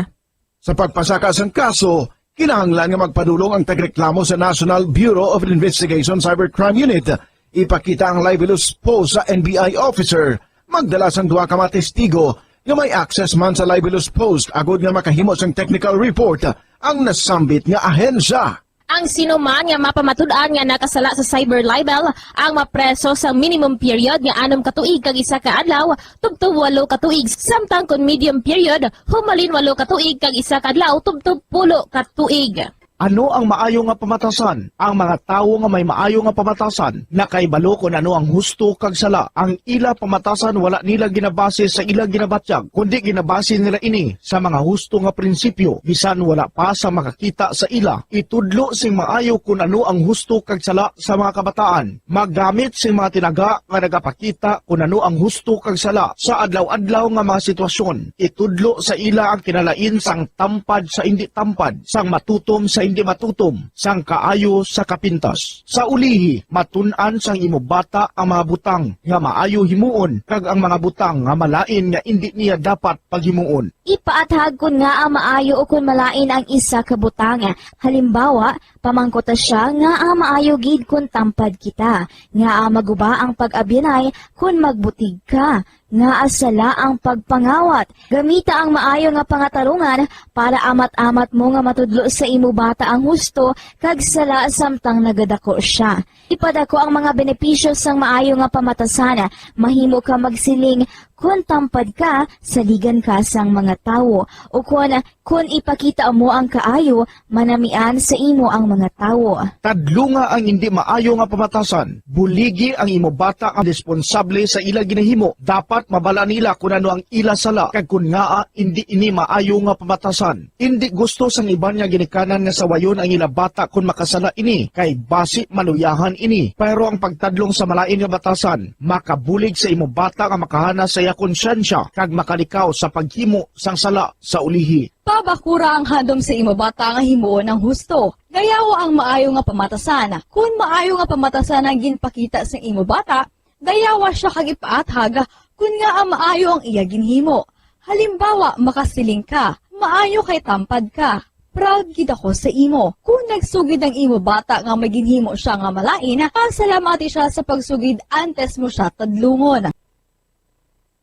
Sa pagpasaka sang kaso, kinahanglan nga magpadulong ang tagreklamo sa National Bureau of Investigation Cybercrime Unit. Ipakita ang libelous post sa NBI officer. Magdala sang duha ka mga testigo nga may access man sa libelous post agod nga makahimo sang technical report ang nasambit nga ahensya. Ang sinuman nga mapamatud-an nga nakasala sa cyber libel ang mapreso sa minimum period nga 6 ka tuig kag 1 ka adlaw tubtob 8 ka tuig samtang kon medium period humalin 8 ka tuig kag 1 ka adlaw tubtob 10 ka tuig. Ano ang maayo nga pamatasan? Ang mga tawo nga may maayo nga pamatasan nakaibalo kung ano ang husto kag sala. Ang ila pamatasan wala nila ginabase sa ila ginabatyag, kundi ginabase nila ini sa mga husto nga prinsipyo. Bisan wala pa sa makakita sa ila, itudlo sing maayo kung ano ang husto kag sala sa mga kabataan. Maggamit sing mga tinaga nga nagapakita kung ano ang husto kag sala sa adlaw-adlaw nga mga sitwasyon. Itudlo sa ila ang kinalain sang tampad sa hindi tampad, sang matutom sa hindi matutom, sang kaayo sa kapintas. Sa ulihi, matun-an sang imo bata ang mga butang nga maayo himuon kag ang mga butang nga malain nga hindi niya dapat paghimuon. Ipaathag kun nga ang maayo o kun malain ang isa ka butang. Halimbawa, pamangkota siya nga ang maayo gid kun tampad kita, nga ang maguba ang pag-abyanay kun magbutig ka, nga asala ang pagpangawat. Gamita ang maayo nga pangatarungan para amat-amat mo nga matudlo sa imo bata ang husto kag sala samtang nagadako siya. Ipadako ang mga benepisyo sang maayo nga pamatasan. Mahimo ka magsiling kun tampad ka, saligan ka sang mga tawo. O kun ipakita mo ang kaayo, manamian sa imo ang mga tawo. Tadlo nga ang hindi maayo nga pamatasan. Buligi ang imo bata ang responsable sa ila ginahimo. Dapat mabala nila kung ano ang ila sala kag kun nga hindi ini maayo nga pamatasan. Hindi gusto sang iban nga ginikanan nga sawayon ang ila bata kun makasala ini kay basi maluyahan ini. Pero ang pagtadlong sa malain nga batasan, makabulig sa imo bata nga makahana sa iya konsyensya kag makalikaw sa paghimo sang sala sa ulihi. Pabakura ang handom sa imo bata nga himuon ng husto. Gayawa ang maayo nga pamatasan. Kung maayo nga pamatasan ang ginpakita sa imo bata, gayawa siya kag ipaathag kun nga ang maayo ang iya ginhimo. Halimbawa, makasiling ka, maayo kay tampad ka. Proud gid ako sa imo. Kung nagsugid ang imo bata nga may ginhimo siya nga malain, pasalamati siya sa pagsugid antes mo siya tadlungon.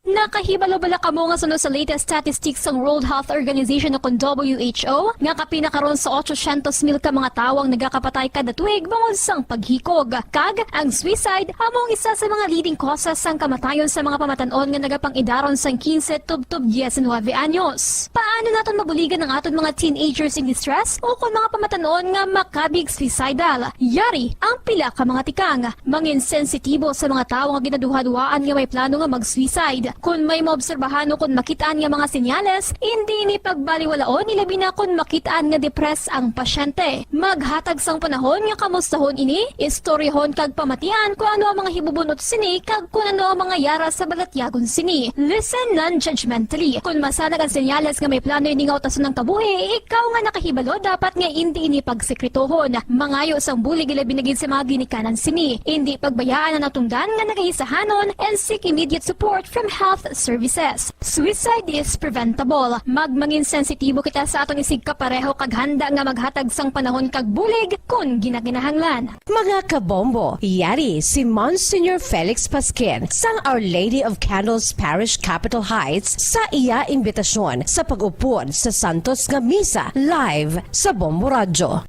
Nakahibalo bala kamo nga sunod sa latest statistics ng World Health Organization o kung WHO nga kapinakaron sa 800,000 ka mga tawang nagakapatay kada tuig bangod sang paghikog. Kag ang suicide among isa sa mga leading causes sang kamatayon sa mga pamatanon nga nagapangidaron sang 15 tubtob 19 anyos. Paano naton mabuligan ang aton mga teenagers in distress o kung mga pamatanon nga makabig suicidal? Yari ang pila ka mga tikang mangin sensitibo sa mga tawo nga ginaduha-duhaan nga may plano nga mag-suicide. Kung may maobserbahan o kung makitaan nga mga senyales, hindi ni pagbaliwalaon ilabi na kung makitaan nga depress ang pasyente. Maghatag sang panahon nga kamustahon ini, istoryahon kag pamatian kung ano ang mga hibubunot sini kag kung ano ang mga yara sa balatyagon sini. Listen non-judgmentally. Kung masanag ang senyales nga may plano ini nga utason ng kabuhi, ikaw nga nakahibalo dapat nga hindi ini pagsekretohon. Mangayo sang bulig ilabi na gid sa mga ginikanan sini. Hindi pagbayaan ang natungdan nga nagahisahanon and seek immediate support from health services. Suicide is preventable. Magmangin sensitibo kita sa atong isig kapareho kag handa nga maghatag sang panahon kag bulig kung ginaginahanglan. Mga kabombo, yari si Monsignor Felix Pasquin sang Our Lady of Candles Parish Capitol Heights sa iya imbitasyon sa pag-upod sa Santos nga Misa live sa Bombo Radyo.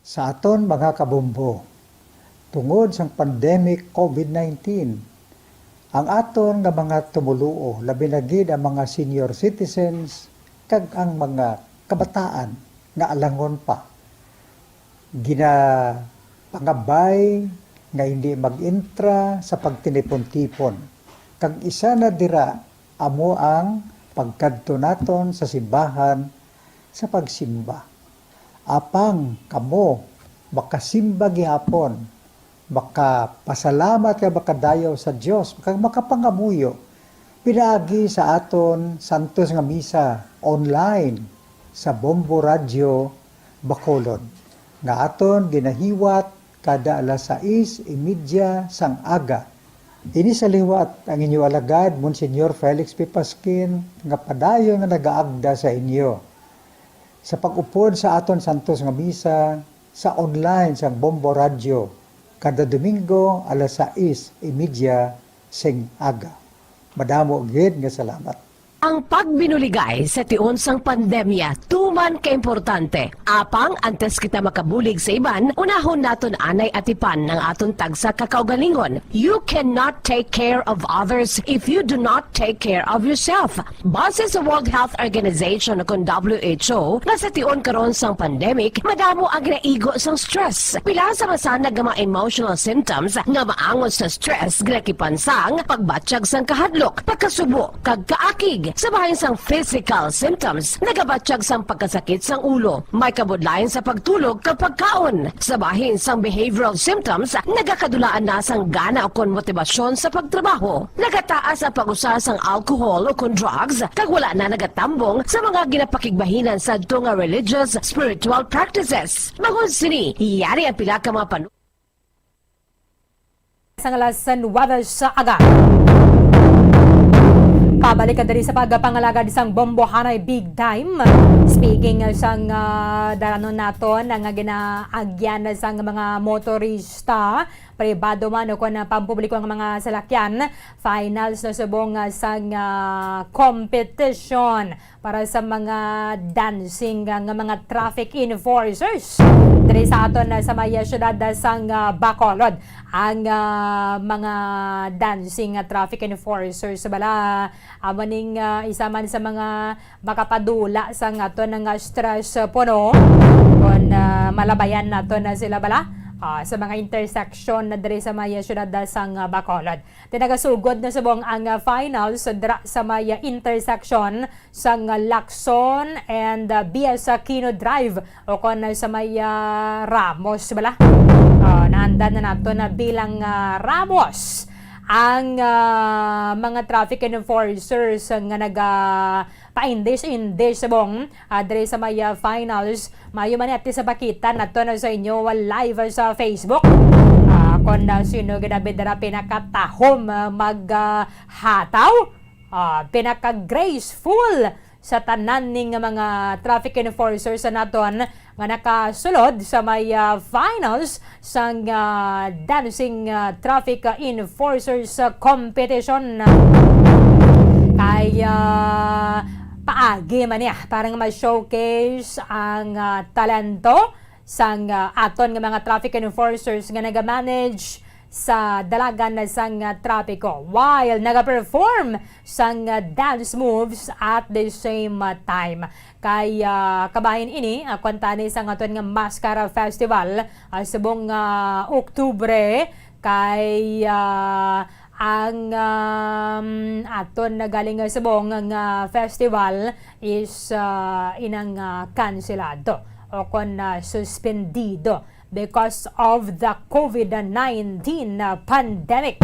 Sa aton mga kabombo, tungod sa pandemic COVID-19, ang aton nga mga tumuluo, labi na gid ang mga senior citizens, kag ang mga kabataan nga alangon pa, pangabay nga hindi mag-intra sa pagtinipon-tipon. Kag isa na dira amo ang pagkadto naton sa simbahan sa pagsimba. Apang kamo makasimba gihapon, makapasalamat ka makadayaw sa Dios, makapangamuyo pinaagi sa aton Santos nga Misa online sa Bombo Radyo Bacolod nga aton ginahiwat kada alas 6:30 sang aga. Ini sa liwat ang inyo alagad, Monsignor Felix P. Pasquin, nga padayon nga nagaagda sa inyo sa pag-upod sa aton Santos nga Misa sa online sa Bombo Radyo kada Domingo alas 6:30 sing aga. Madamo gid nga salamat. Ang pagbinuligay sa tiun sang pandemya, tuman kaimportante. Apang antes kita makabulig sa iban, unahon naton anay atipan ng aton tagsa kakaugalingon. You cannot take care of others if you do not take care of yourself. Base sa World Health Organization o WHO, nga sa tiun karon sang pandemic, madamo ang naigo sang stress. Pila sa masanag nga mga emotional symptoms nga maangon sa stress, ginakipansang pagbatsyag sang kahadlok, pagkasubo, kag kaakig. Sa bahin sang physical symptoms, nagabatsyag sang pagkasakit sang ulo, may kabudlayan sa pagtulog kapag kaon. Sa bahin sang behavioral symptoms, nagakadulaan na sang gana o kon motibasyon sa pagtrabaho. Nagataas ang pag-usa sang alcohol o kon drugs, kag wala na nagatambong sa mga ginapakigbahinan sa nga religious, spiritual practices. Bangon sini, yari ang pila ka mga Sang alas 9 sa aga. Pabalik ka diri sa pagpangalaga isang Bombo Hanay Big Time. Speaking sang daranon naton ang ginaagyan sang mga motorista, pribado man o kung pampubliko ang mga salakyan, finals na subong sang competition para sa mga dancing ng mga traffic enforcers. Diri sa aton sa maya syudad sang Bacolod, ang mga dancing traffic enforcers bala amaning isa man sa mga makapadula sa aton ng stress puno kung malabayan nato na sila bala sa mga intersection na diri sa maya syudad sang Bacolod. Tinagasugod na subong ang finals sa maya intersection sang Lacson and Bias Aquino Drive o kon sa maya Ramos bala. Naanda na nato na bilang Ramos ang mga traffic enforcers nga paindis sabong diri sa maya finals. Mayo man ati sa bakita nato na sa inyo live sa Facebook. Kung sino ginabi dara pinakatahom maghataw, pinaka-graceful sa tanan ning mga traffic enforcers sa naton nga nakasulod sa may finals sang dancing traffic enforcers competition. Kaya paagi man niya parang ma-showcase ang talento sang aton nga mga traffic enforcers nga naga-manage sa dalagan na sang trapiko while naga-perform sang dance moves at the same time. Kaya kabahin ini kwantani sang aton nga Mascara Festival subong Oktubre kay ang aton na galing sa buong festival is inang kanselado o kon suspendido because of the COVID-19 pandemic.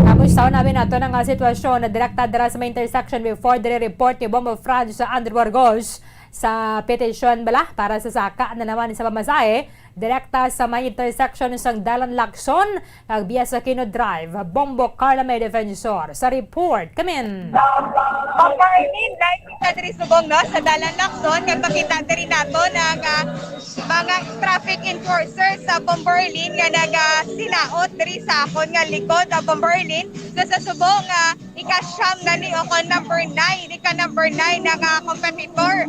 Kamusta namin nato ng sitwasyon na direkta dira sa may intersection before the report ni Bombo Franz sa Andrew Burgos sa petition bala para sa saka na naman sa pamasahe direkta sa may intersection ng Dalan Lacson kag Bias Aquino Drive. Bombo Carla May Defensor sa report. Come in. Marlene, like kita diri subong no sa Dalan Lacson kag makita diri nato ng mga traffic enforcers sa Bomberlin nga nagasinaot diri sa akon nga likod sa Bomberlin sa subong ika-siyam na ni o kon number 9 number 9 nga competitor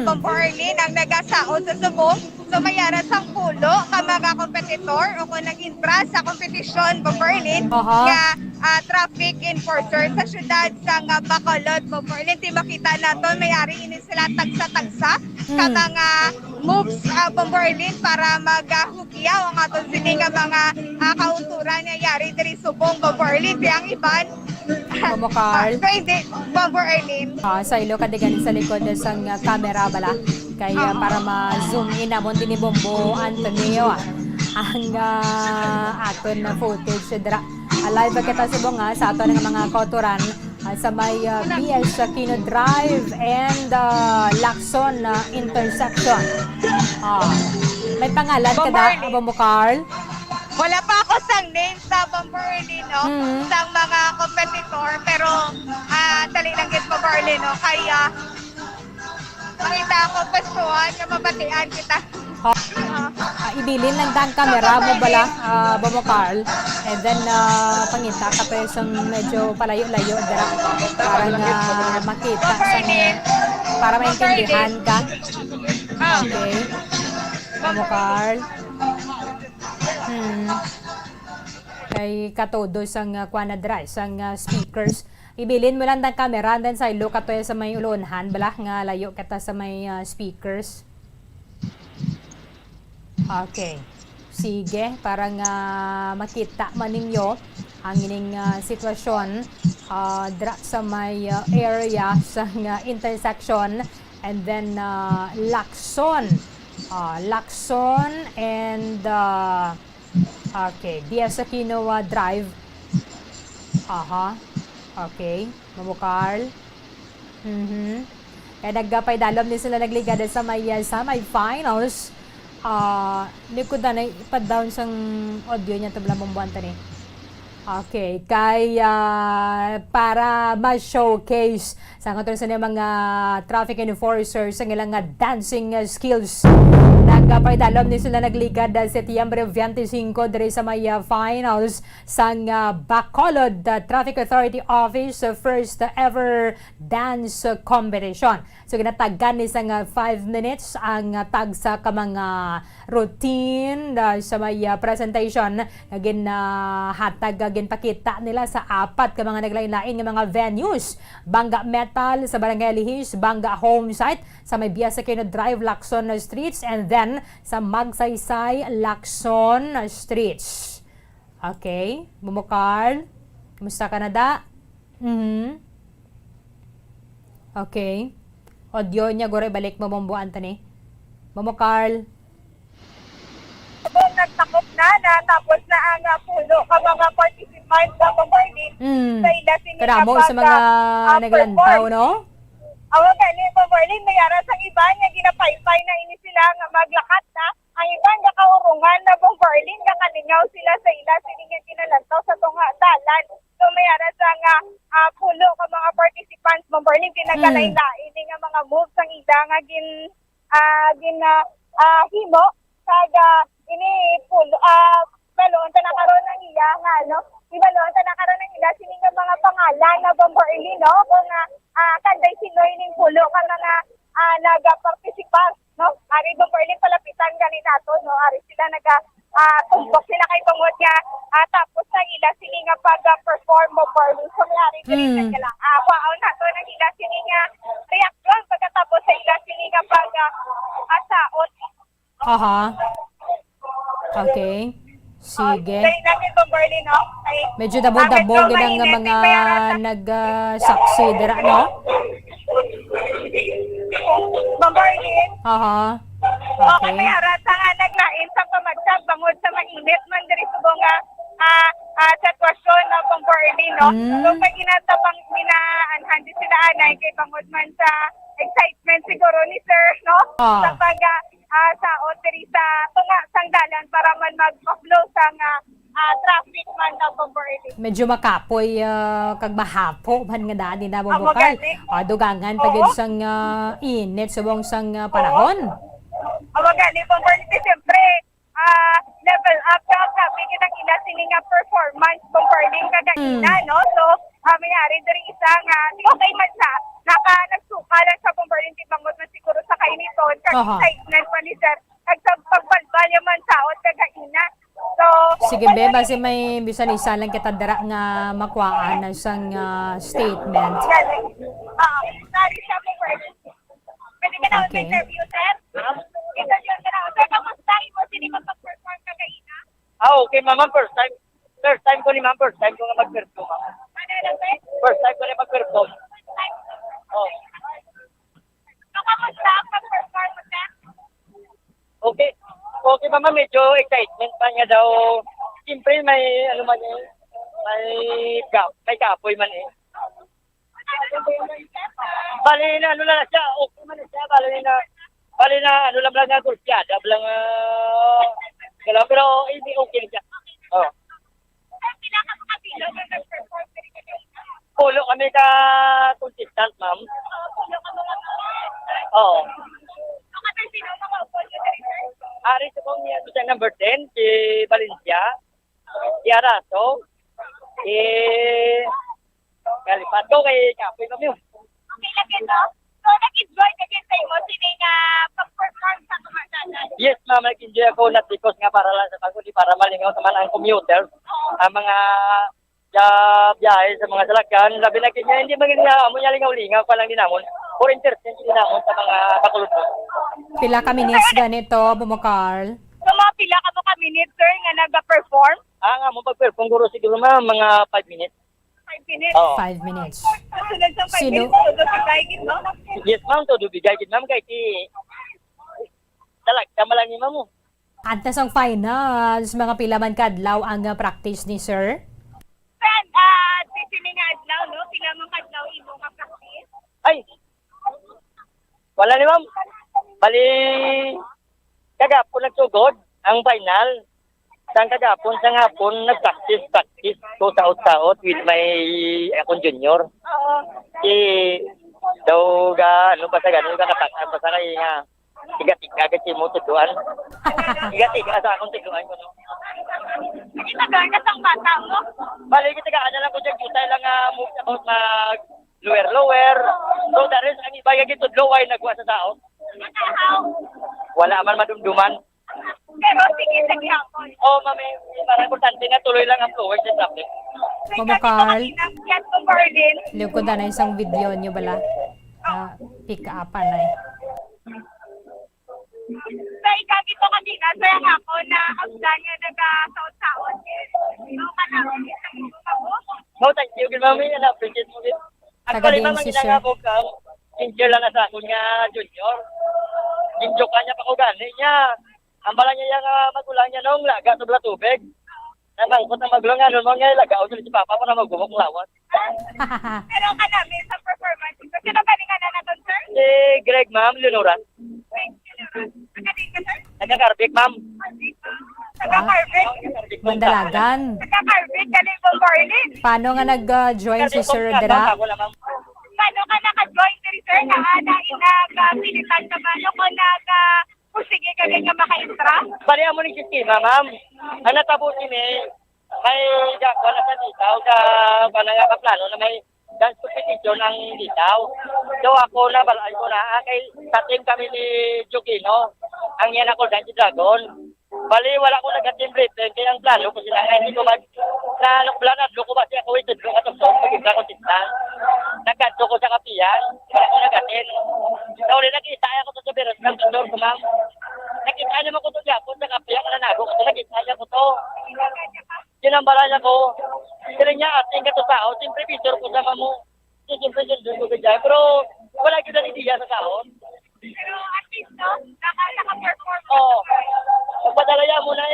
Bomberlin ang nagasaot sa subong. So mayara sang pulo ka mga kompetitor o kung nag-intra sa kompetisyon Bomberlin nga traffic enforcer sa syudad sa Bacolod, Bomberlin. Di makita nato mayari ini sila tagsa-tagsa ka mga moves Bomberlin para maghugyaw ang aton sini nga mga kauturan nga yari diri subong Bomberlin. Di ang iban Momo Carl. Hindi, Bomberlin. Sa ilo kadigan sa likod sang camera bala. Kaya para ma-zoom in namon din ni Bombo Antonio ang aton na footage dira. Live kita subong sa aton nga mga kauturan sa may BS Aquino Drive and Lacson intersection. May pangalan ka da, Bombo Carl? Wala pa ako sang name sa Bomberlin, no? Sa mga competitor, pero dali lang git Bomberlin, no? Kaya makita ako pastuhan nga mabatian kita. Ibilin lang dang camera mo bala, Bombo Carl. And then, pangita ka pa yung medyo palayo-layo dira. Para makita para maintindihan ka. Okay. Bombo Carl. Kay katodo sang kuana dira, sang speakers. Ibilin mo lang ang camera and then sa ilo ka sa may ulunhan bala nga layo kita sa may speakers. Okay. Sige, para nga makita man ninyo ang ining sitwasyon dra sa may area sa intersection and then Lacson. Lacson and okay, Bias Aquino Drive. Okay, Momo Carl. Kaya nagpay dalom din sila nagligada sa may finals. Likod na ipa-down sang audio niya tabla bombuan tani. Okay, kaya para ma-showcase sa katulad sa mga traffic enforcers ang ilang dancing skills. Nagpaidalom din sila nagligad sa Setyembre 25 diri sa may finals sang Bacolod Traffic Authority Office first ever dance competition. So ginatagan ni sang 5 minutes ang tag sa mga routine sa may presentation gin hatag gin pakita nila sa apat ka mga naglain-lain nga mga venues. Bangga Metal sa Barangay Lihis, Bangga Home Site sa may Bias Aquino Drive, Lacson Streets, and then sa Magsaysay, Lacson Streets. Okay, Momo Carl, kumusta ka na da? Okay. Audio niya gore balik mo Bombuan tani. Momo Carl. Nagtakop na tapos na ang pulo ka mga participants sa Bomberlin sa ila sini Karamo sa mga naglantaw, no? Awa gani Bomberlin mayara sa iba nga ginapaypay na ini sila nga maglakat na ang iba nga kaurungan na Bomberlin nga kalingaw sila sa ila sini nga kinalantaw sa tunga dalan. So mayara sa nga pulo ka mga participants Bomberlin pinagalain-lain nga mga moves ang ila nga gin himo kaga ini pulo balon ta nakaroon ng iya nga no ibalon ta nakaroon ng ila sini nga mga pangalan na Bomberlin no kung kanday sinoy ning pulo ka mga naga-participant no ari Bomberlin palapitan gani nato no ari sila tumbok sila kay tungod nga tapos sa ila sini nga pag-perform Bomberlin so may ari diri nagala waaw nato ng ila sini nga reaction pagkatapos sa ila sini nga pag-asaot. Okay. Sige. Dali namin Bomberlin, no? Medyo dabog-dabog din ang mga nagsaksi dira, no? Bombardier. Aha. Okay, may Okay. arata nga naglain sa pamagsag bangod sa mainit man diri subong nga sitwasyon na Bombardier, no? So pag ginatapang minaanhan di sila anay kay bangod man sa excitement siguro ni sir, no? Sa pag sa diri sa tunga sang dalan para man mag-flow sang traffic man na Bombardier. Medyo makapoy kag mahapo man nga daan din na Amo bukal. gani. Dugangan pagid sang init subong sang panahon. Gani Bombardier siyempre level up ka sabi kitang ila sini nga performance Bombardier kagaina, no? So mayari diri isa nga okay man siya nagsukalan sa Bombardier tibangod man siguro sa kainiton kag excitement pa ni sir kag sa pagbalbalya man saot kagaina. So Sige be, base may bisan isa lang kita dira nga makuhaan na sang statement. Sorry siya Bombardier. Pwede ka na Okay. interview sir? Interview ka na. Sir, kamusta mo sini mag-perform kagaina? Okay, ma'am. First time ko ni ma'am. First time ko nga mag-perform, ma'am. Ano na sir? First time ko na mag-perform. Oh. So, kamusta ang pag-perform mo sir? Okay. Okay, ma'am. Medyo excitement pa niya daw. Siyempre, may ano man eh. May kapoy man eh. Bali na ano lang siya. Okay man siya. Bali na ano lang nga kursyada. Blang pero hindi okay siya. Oh. Pila ka makapilo na nag-perform diri kagaina? Pulo kami ka consistent, ma'am. Pulo ka mga Oo. So, kasi sino makaupo nyo diri sir? Ari sa kong niya sa number 10, si Valencia, si Araso, si Galipato, kay Kapoy kami. Okay lang ito. So, nag-enjoy ka din sa imo sini nga pag-perform sa kumadalan. Yes, ma'am, nag-enjoy ako na tikos nga para lang sa pagod, para malingaw naman ang commuter, ang mga biyahe sa mga salakyan. Labi na kanya, hindi magiging amo niya lingaw-lingaw pa lang din namon. For entertain din namon sa mga kakulot. Pila ka minutes ganito, Bumokarl? So, mga pila ka mo ka minutes sir nga nag-perform? Nga mo pag-perform guro siguro ma'am, mga 5 minutes. 5 minutes? Oo. 5 minutes. Sunod sa 5 Sino? minutes, sunod sa kaigit mo? Yes, ma'am, to bigay gid ma'am kay ki talagta malang ni ma'am. Antes ang finals, mga pila man kadlaw ang practice ni sir? Friend, sisini nga adlaw, no? Pila mong kadlaw imo ka practice? Ay, wala ni ma'am. Bali, kagapon nagsugod ang final. Sang kagapon, sa ngapon, nag-practice ko saot-saot with my akong junior. Oo. Si daw ga, ano pa sa ganun, katakaan pa sa kaya nga. Tiga-tiga kasi mo tuduan. Tiga-tiga sa akong tuduan ko, no? Hindi tagaan ka sang bata mo? Bali, kitagaan na lang ko dyan, kita lang move about mag lower. So, that is, ang iba yung gitudlo ay nagwa sa saot. Nakahaw. Wala man madumduman. Pero sige hapon. Oh, ma'am, parang importante nga tuloy lang ang flow sa traffic. Bumokarl, Yan po, Berlin. liw ko na isang video nyo bala. Pick up na eh. Sa ikagito kanina, sir, ako na hagdan nga nag-saot-saot. So, kanang isang mo. No, thank you, good ma'am. Na-appreciate mo din. Actually, ma'am, ang si ginanga ko ka, enjoy lang na sa akong nga junior. Enjoy ka niya pa ko gani niya. Ang bala niya yung magulang niya nung laga sa bala tubig. Namang ko na magulang nga nung mga laga o si Papa para magbumok lawat. Pero ka namin sa performance. So, sino ka nga na natin, sir? Si Greg, ma'am, Leonora. Nagaling ka, sir? Nagka-Carbik, ma'am. Nagka-Carvic. Mandalagan. Nagka-Carvic, galing po, Berlin. Paano nga nag-join si Sir Dira? Paano ka naka-join, sir? Nag-pilitan ka ba? Ano ko pursige ka nga maka-intra? Bali mo ng sistema, ma'am. Ang natapos ni may gagawa na sa ditaw sa panangakaplano na may dance competition ang ditaw. So ako na, balay ko na, kay sa team kami ni Jokino, ang yan ako dance dragon. Bali, wala ko nag-team briefing, kaya ang plano ko sila, hindi ko na ko ba siya ko itudlo ka itong mag-ibra ko sintan. Nagkadto ko sa kapiyan, wala ko nag-atin. So, nakita ako to sa Beros ng Tundor ko, ma'am. Nakita naman ko to Japon sa kapiyan, nago ko to, nakita niya ko to. ginambaran ako. Sila niya ating katotao, siyempre picture ko sa mo. Siyempre doon ko kaya. Pero wala kita ideya sa tao. Pero at least, no? Naka-perform. Oo. Magpadala niya muna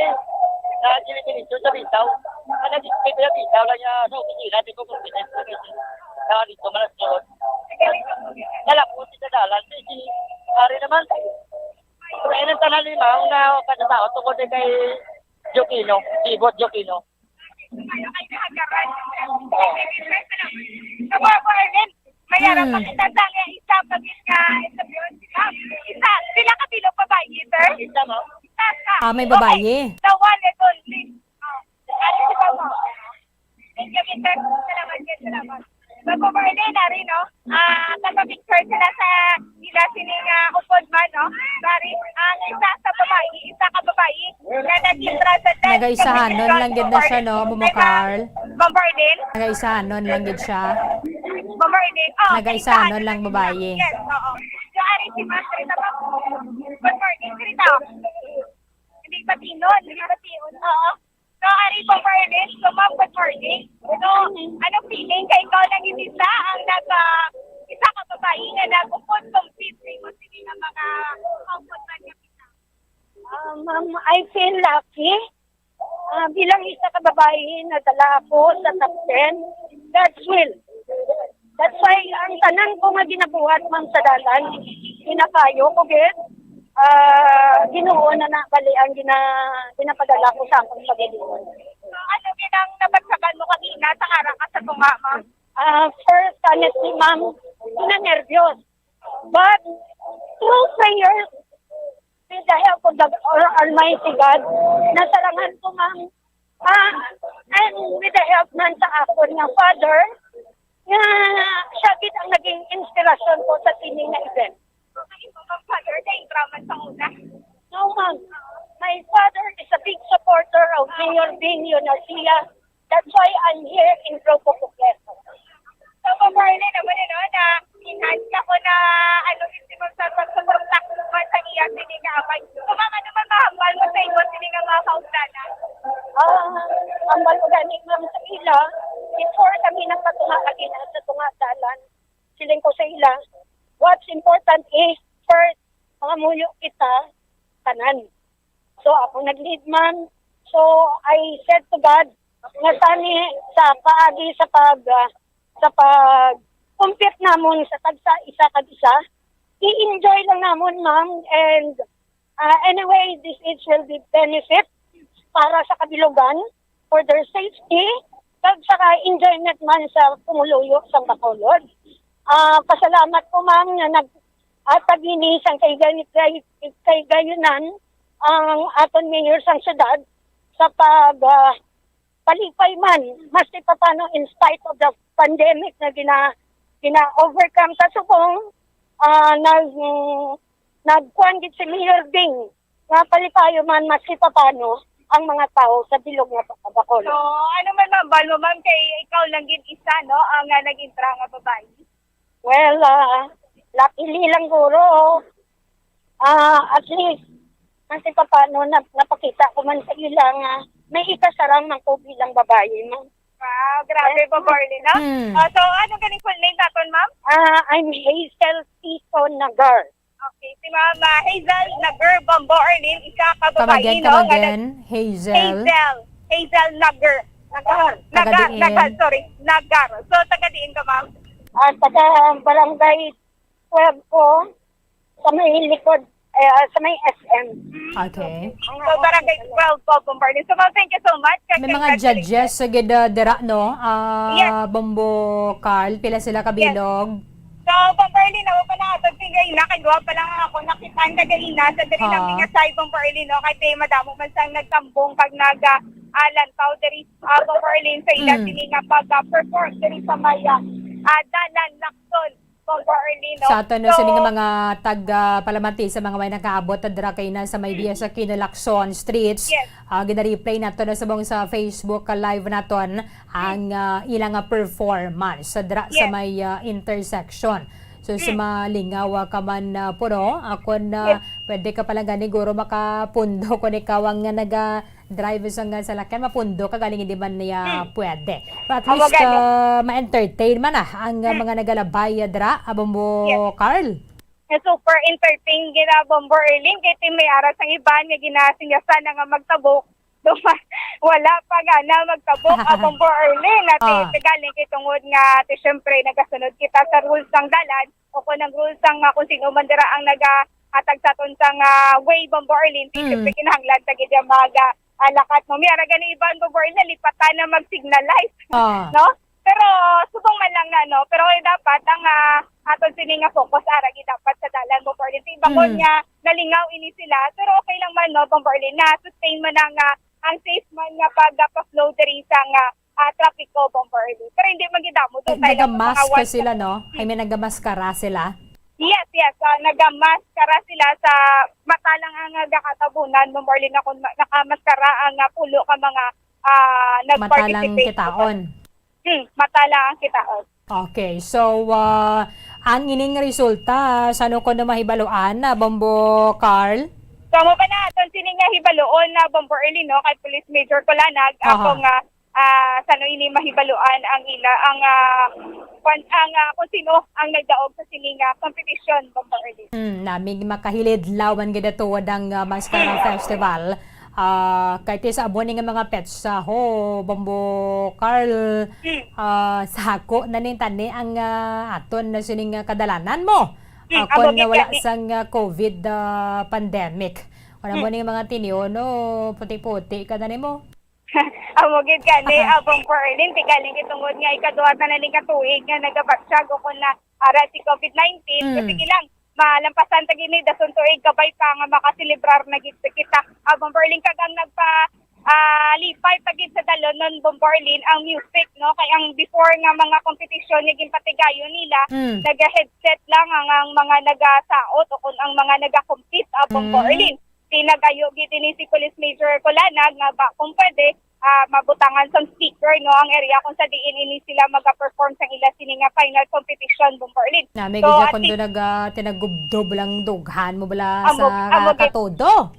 na dinidinisyon sa bitaw. Nag-display ko yung bitaw lang niya sa opisina. Di ko confidence na kasi. Kaya dito malas yun. Nalapot si Tadalan. Si Ari naman. Pero ilang tanan limang na katatao tungkol din kay Jokino. Si Bot Jokino. Sa mga Arlen, mayroon pa kita sa isa pagis nga isa sila kabilo babae, sir? Isa mo? Isa ka. May babae. The one and only. Ano si Papa? Thank you, Mr. Salamat. Bago Arlen, Ari, no? Kapapicture sila sa sila sining upod man, no? Sorry, ang isa sa babae, isa ka babae na nag-intra sa desk. Nagaisahan nun lang gid na siya, no, Bumokarl? Bombardin? Nagaisahan nun lang gid siya. Bombardin? Nagaisahan nun lang babae. Yes, oo. So, Ari, si Master, ito ba? Bombardin, Rita. Hindi ba tinon? Oo. So, Ari, bombardin. So, ma'am, bombardin. So, anong feeling kay ikaw nang isa ang isa ka babae na nag-compete mo sila ng mga ombudsman niya? Ma'am, I feel lucky. Bilang isa ka babae, nadala ako sa top 10. God's will. That's why ang tanan ko nga ginabuhat, ma'am, sa dalan, ginakayo ko, get. Ginoo na nakali ang ginapadala ko sa akong pagaliwan. So, ano ginang nabagsagan mo kanina sa harang ka sa tunga, ma'am? First, honestly, ma'am, nervyos. But, through prayers, with the help of the Almighty God, nasalangan ko, ma'am, and with the help man sa ako ng Father, siya gid ang naging inspirasyon ko sa tining na event. Father, na-intraman sa una? No, ma'am. My father is a big supporter of Mayor Benio Narcia. That's why I'm here in Grupo Pucleto. So, Marlene, naman na enhance ka ko na hindi mo sa pagsuportak naman sa iya sinigabay. So, mama naman mahambal mo sa iyo sinigang kausana? Ambal ko ganing ma'am sa ila. Before kami nagpatunga kagina sa tungatalan, siling ko sa ila, what's important is, first, mga muyo kita, tanan. So, ako nag-lead, ma'am. So, I said to God, nga sani sa paagi sa pag-compete namon sa tagsa isa kag isa, i-enjoy lang namon, ma'am. And anyway, this will be benefit para sa kabilugan for their safety kag saka enjoyment man sa pumuluyo sa Bacolod. Pasalamat ko, ma'am, na nag-atagini sang kay gayunan ang aton mayor sang syudad sa palipay man, mas pa paano in spite of the pandemic na gina-overcome sa subong, nagkuhan gid si Mayor Bing nga palipayo man mas pa paano ang mga tao sa bilog nga Bacolod. So, ano man mambal mo, ma'am, kay ikaw lang gid isa, no, ang nag-intra nga babae? Well, luckily lang guro. At least, kasi paano napakita ko man sa ilang may ikasarang ng ko bilang babae, ma'am. Wow, grabe po, Barley, no? So, anong ganing full name natin, ma'am? I'm Hazel Tito Nagar. Okay, si Ma'am Hazel Nagar Bombo Arlene, isa ka babae, no? Kamagyan, Hazel. Nagar. Nagar. So, taga-diin ka, ma'am? Taga barangay 12 ko, sa may likod, sa may SM. Okay. So, barangay 12 po, Bombardier. So, ma'am, thank you so much. May mga judges sa dira, no? Yes. Bombo Carl, pila sila kabilog. So, Bombardier, nawa pa na ito. Tingay na, kagawa pa lang ako nakitaan kagaina sa diri ng mga side, Bombardier, no? Kaya madamo man sang nagtambong kag nag-alantaw diri, Bombardier, sa ilang sininga pag-perform diri sa maya. Dalan Lacson, Bombardier, no? Sa ato no, sa mga tag-palamati sa mga may nakaabot at dira kay na sa may diya sa Kinolacson Streets. Yes. Gina-replay nato na sa Facebook live naton ang ilang performance sa dira sa may intersection. So sa malingaw ka man puro, ako na pwede ka pala gani guro makapundo kung ikaw ang drive sa nga salakyan mapundo kagaling hindi man niya pwede. But at Amo least gani. ma-entertain man ang mga nagalabay dra Bombo Carl. Super entertain gina Bombo Erling kay may aras ang iban nga ginasingyasan nga magtabok. Wala pa gana magtabok Bombo Erling at galing kay tungod nga syempre nagasunod kita sa rules ng dalan o kung ang rules ang kung sino man dira ang nagahatag sa aton sang way Bombo Erling syempre kinahanglan ta gid maga lakat mo mi ara gani iban Bombo Erling lipatan na mag-signalize no. Pero subong man lang na no, pero dapat ang aton sini nga focus ara gid dapat sa dalan Bombo Erling bangon nga nalingaw ini sila pero okay lang man no Bombo Erling na sustain man ang safe man nga pag-flow diri sa traffic ko Bombo Erling. Pero hindi magidamo do tayo Nagamask sila no? I mean nagamaskara sila. Yes. Nagamaskara sila sa mata lang ang gakatabunan Bombo Erling na kung nakamaskara ang pulo ka mga nag-participate. Mata lang kitaon. Mata lang ang kitaon. Okay, so ang ining resulta sa ano ko na mahibaluan na Bombo Carl? So mo pa na aton sini nga hibaloon na Bombo Erling no kay Police Major Colanag ako nga sano ini mahibaluan ang ila ang kung sino ang nagdaog sa sini nga competition Bombo Erling. Namig makahilid lawan gid ato wadang Mascara Festival. Kahit sa abon nga mga pets sa Bombo Carl sako na ning tani ang aton na sining kadalanan mo. Kung wala sang COVID pandemic. Wala mo ning mga tinyo no puti-puti kada nimo. Amo gid kani Bombo Erling tigaling itungod nga ikaduha na ning katuig nga nagabatsyag o kun na ara si COVID-19 so sige lang malampasan ta gini dason tuig gabay pa nga makaselebrar na gid kita Bombo Erling kagang lipay pagid sa dalon non Bombo Erling ang music no kay ang before nga mga kompetisyon nga ginpatigayon nila naga-headset lang ang mga nagasaot o kun ang mga naga-compete Bombo Erling tinagayo gid ni si Police Major Colanag nga ba kung pwede mabutangan sa speaker no ang area kung sa diin ini sila maga-perform sa ila sini nga final competition Bombo Erling. Nami so, gid kun do tinagubdob lang dughan mo bala sa katodo.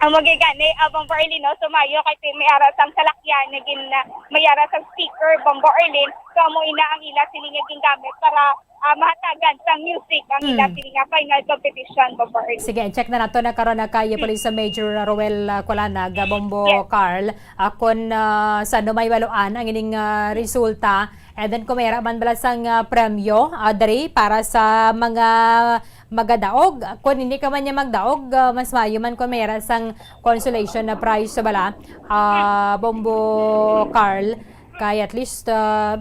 Ang magigani Bombo Erling no sumayo kay may ara sang salakyan naging may ara sang speaker Bombo Erling so mo ina ang ila sini nga gingamit para mahatagan sang music ang ila sini nga final competition Bombo Erling. Sige, check na nato na karon na kay Police Major Roel Colanag Bombo Carl kun sa may waluan ang ining resulta and then kumera man bala sang premyo diri para sa mga magadaog kung hindi ka man niya magdaog mas mayo man kung mayroon sang consolation na prize sa bala Bombo Carl kaya at least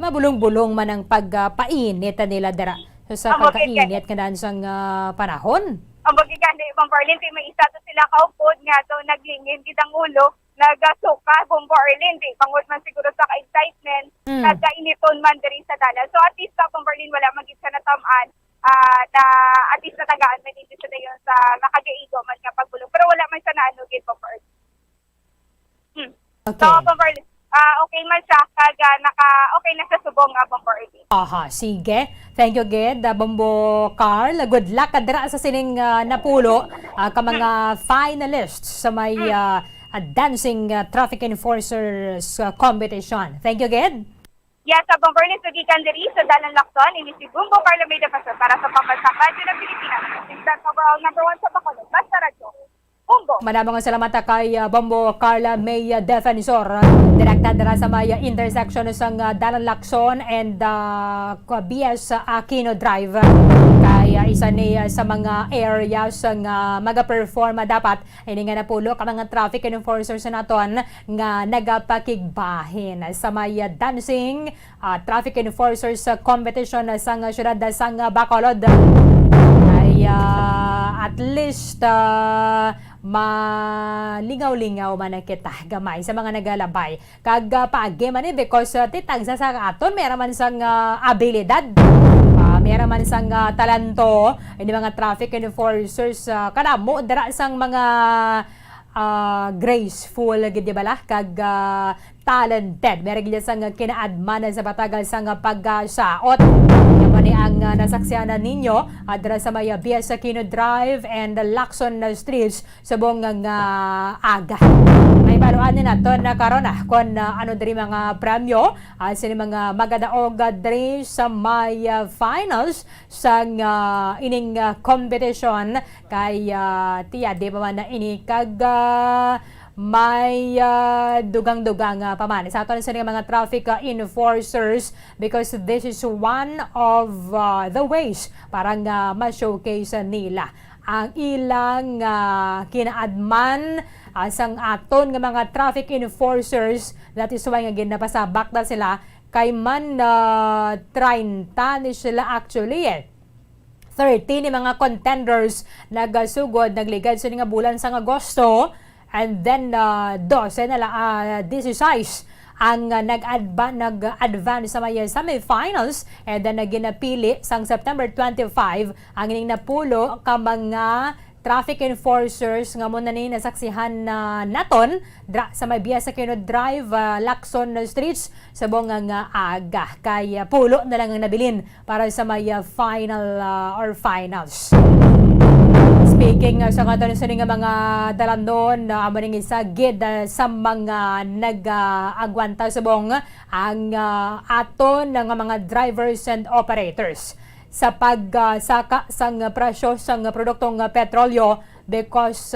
mabulong-bulong man ang pagpainit nila dara so, sa pagkainit kanaan sang panahon. Ang magigani Bombo Erling may isa to sila kaupod nga to naglingin kitang ulo nagasuka Bombo Erling di pangod man siguro sa ka-excitement nagkainiton man diri sa dalan so at least Bombo Erling wala magid sa natamaan na at least natagaan man dito sa dayon sa nakagaigo man nga pagbulong pero wala man sa naano gid Bombo Erling. Okay. So Bombo Erling okay man siya kaga okay na sa subong Bombo Erling. Sige. Thank you gid Bombo Carl. Good luck kadra sa sining napulo ka mga finalists sa may dancing traffic enforcers competition. Thank you gid. Yes, Bombo Erling sugikan diri sa Dalan Lacson ini si Bombo Carl Almeida Pastor para sa Pambansang Radyo ng Pilipinas. That's overall number 1 sa Bacolod. Basta radyo. Bombo. Maraming salamat kay Bombo Carla May Defensor. Direkta dara sa may intersection ng Dalan Lacson and BS Aquino Drive. Kaya isa ni sa mga areas nga maga-perform dapat ini nga napulo ka mga traffic enforcers naton nga nagapakigbahin sa may dancing traffic enforcers competition sa syudad sang Bacolod. Kaya at least malingaw-lingaw man kita gamay sa mga nagalabay kag paagi man because titag sa aton meron man sang abilidad meron man sang talento ini mga traffic enforcers kanamo dara sang mga graceful gid bala kag talented meron gid sang kinaadman sa batagal sang pagsaot Amo ni ang nasaksiyanan ninyo adra sa may Bias Aquino Drive and Lacson Streets sa buong aga. May baluan na to na karon kung ano diri mga premyo sini mga magadaog diri sa may finals sang ining competition kay tiya di pa man na ini kag may dugang-dugang paman. Sa aton sa mga traffic enforcers because this is one of the ways parang ma-showcase nila ang ilang kinaadman sang aton nga mga traffic enforcers. That is why nga ginapasabak na sila kay man 30 ni sila actually 30 ni mga contenders nagasugod nagligad sa nga bulan sa Agosto. And then 12 na 16 ang nag-advance sa may semifinals and then ginapili sang September 25 ang ining napulo ka mga traffic enforcers nga muna ni nasaksihan naton sa may Bias Aquino Drive, Lacson Streets sa buong nga aga kay pulo na lang ang nabilin para sa may final or finals. Speaking sa katon sa nga mga dalandon amo ning isa gid sa mga nag-agwanta sa buong ang aton nga mga drivers and operators sa pagsaka sang presyo sang produktong petrolyo because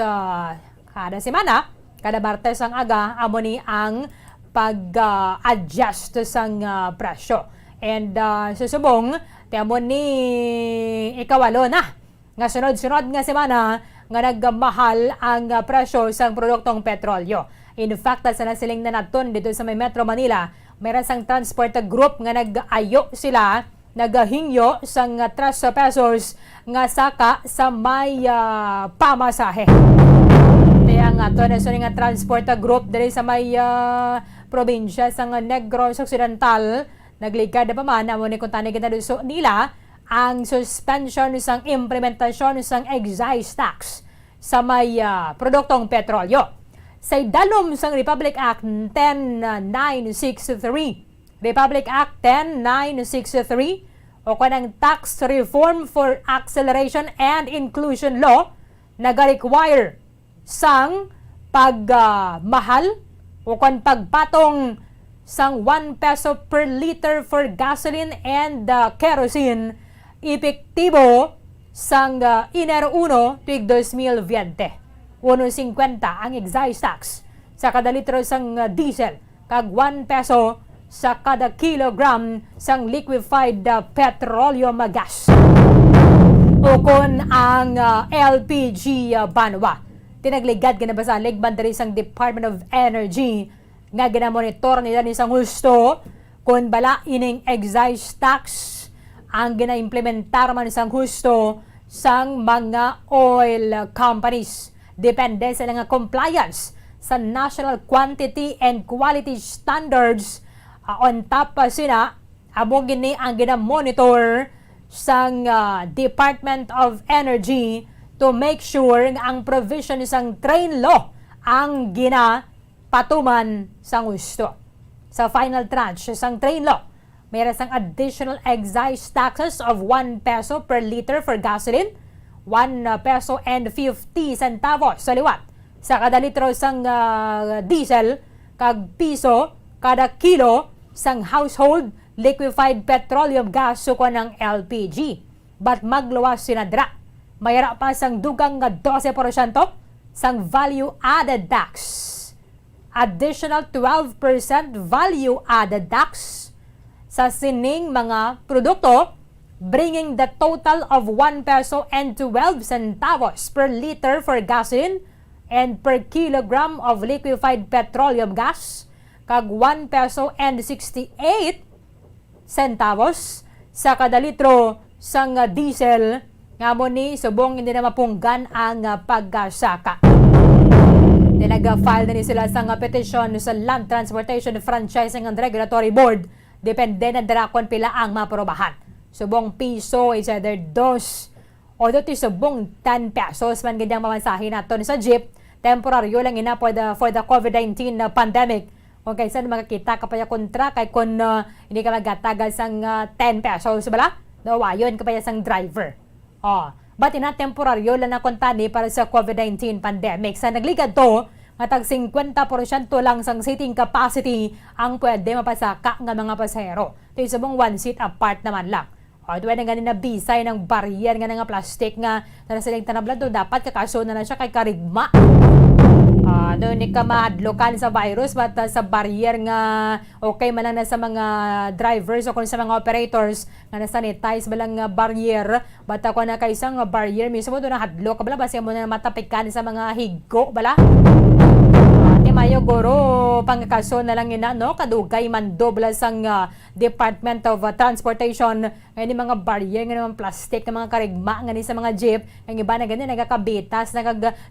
kada semana, kada Martes ang aga amo ni ang pag-adjust sang presyo. And sa subong tiamo ni ikawalo na nga sunod-sunod nga semana nga nagmahal ang presyo sang produktong petrolyo. In fact, sa nasiling na naton dito sa may Metro Manila, mayroon sang transport group nga nag-ayo sila nagahingyo sang 3 pesos nga saka sa may pamasahe. Kaya nga to na nga transport group diri sa may probinsya sang Negros Occidental nagligad pa man amo ni kuntani kita nila ang suspension sang implementasyon sang excise tax sa may produktong petrolyo. Sa dalom sang Republic Act 10963, Republic Act 10963 o kanang Tax Reform for Acceleration and Inclusion Law nag-require sang pagmahal o kan pagpatong sang 1 peso per liter for gasoline and kerosene epektibo sang Enero 1 tuig 2020. 1.50 ang excise tax sa kada litro sang diesel kag 1 peso sa kada kilogram sang liquefied petroleum gas. Ukon ang LPG banwa. Tinagligad gina ba sa ligban diri sang Department of Energy nga ginamonitor nila ni sang husto kung bala ining excise tax ang gina-implementar man sang husto sang mga oil companies. Depende sa nga compliance sa National Quantity and Quality Standards. On top pa sila, amo gini ang gina-monitor sang Department of Energy to make sure nga ang provision sang train law ang ginapatuman sang husto. Sa final tranche sang train law, mayroon sang additional excise taxes of 1 peso per liter for gasoline, 1 peso and 50 centavos sa liwat sa kada litro sang diesel, kag piso kada kilo sang household liquefied petroleum gas suko ng LPG. But magluwas sinadra, mayara pa sang dugang nga 12% sang value-added tax. Additional 12% value-added tax sa sining mga produkto, bringing the total of 1 peso and 12 centavos per liter for gasoline and per kilogram of liquefied petroleum gas, kag 1 peso and 68 centavos sa kada litro sang diesel nga mo ni subong hindi na mapunggan ang pagkasaka. Nag-file na ni sila sa petisyon sa Land Transportation Franchising and Regulatory Board. Depende na darakon pila ang maprobahan. Subong piso is either 2 o dito subong 10 pesos man ganyang mamansahin natin sa jeep. Temporaryo lang ina for the COVID-19 pandemic. Kung kaysa makakita ka pa yung kontra kay kung hindi ka magatagal sang 10 pesos bala Dawayon kapaya sang driver. But ina temporaryo lang na kontani para sa COVID-19 pandemic. Sa nagligad to, matag 50% lang sang seating capacity ang pwede mapasaka nga mga pasahero. Ito yung sabong one seat apart naman lang. Duwa na ganin na bisay ng barrier nga nga plastic nga na silang tanablan do, dapat kakaso na siya kay karigma. Doon ni ka maadlokan sa virus, but sa barrier nga okay man lang na sa mga drivers o kung sa mga operators nga na-sanitize ba lang nga barrier, but ako na kaisang barrier mismo doon na hadlok kabala basi mo na matapikan sa mga higgo bala. Mayo goro pangkaso na lang ina no kadugay man dobla sang Department of Transportation ni mga barrier nga naman plastic nga mga karigma nga ni sa mga jeep ang iba na ganyan nagakabitas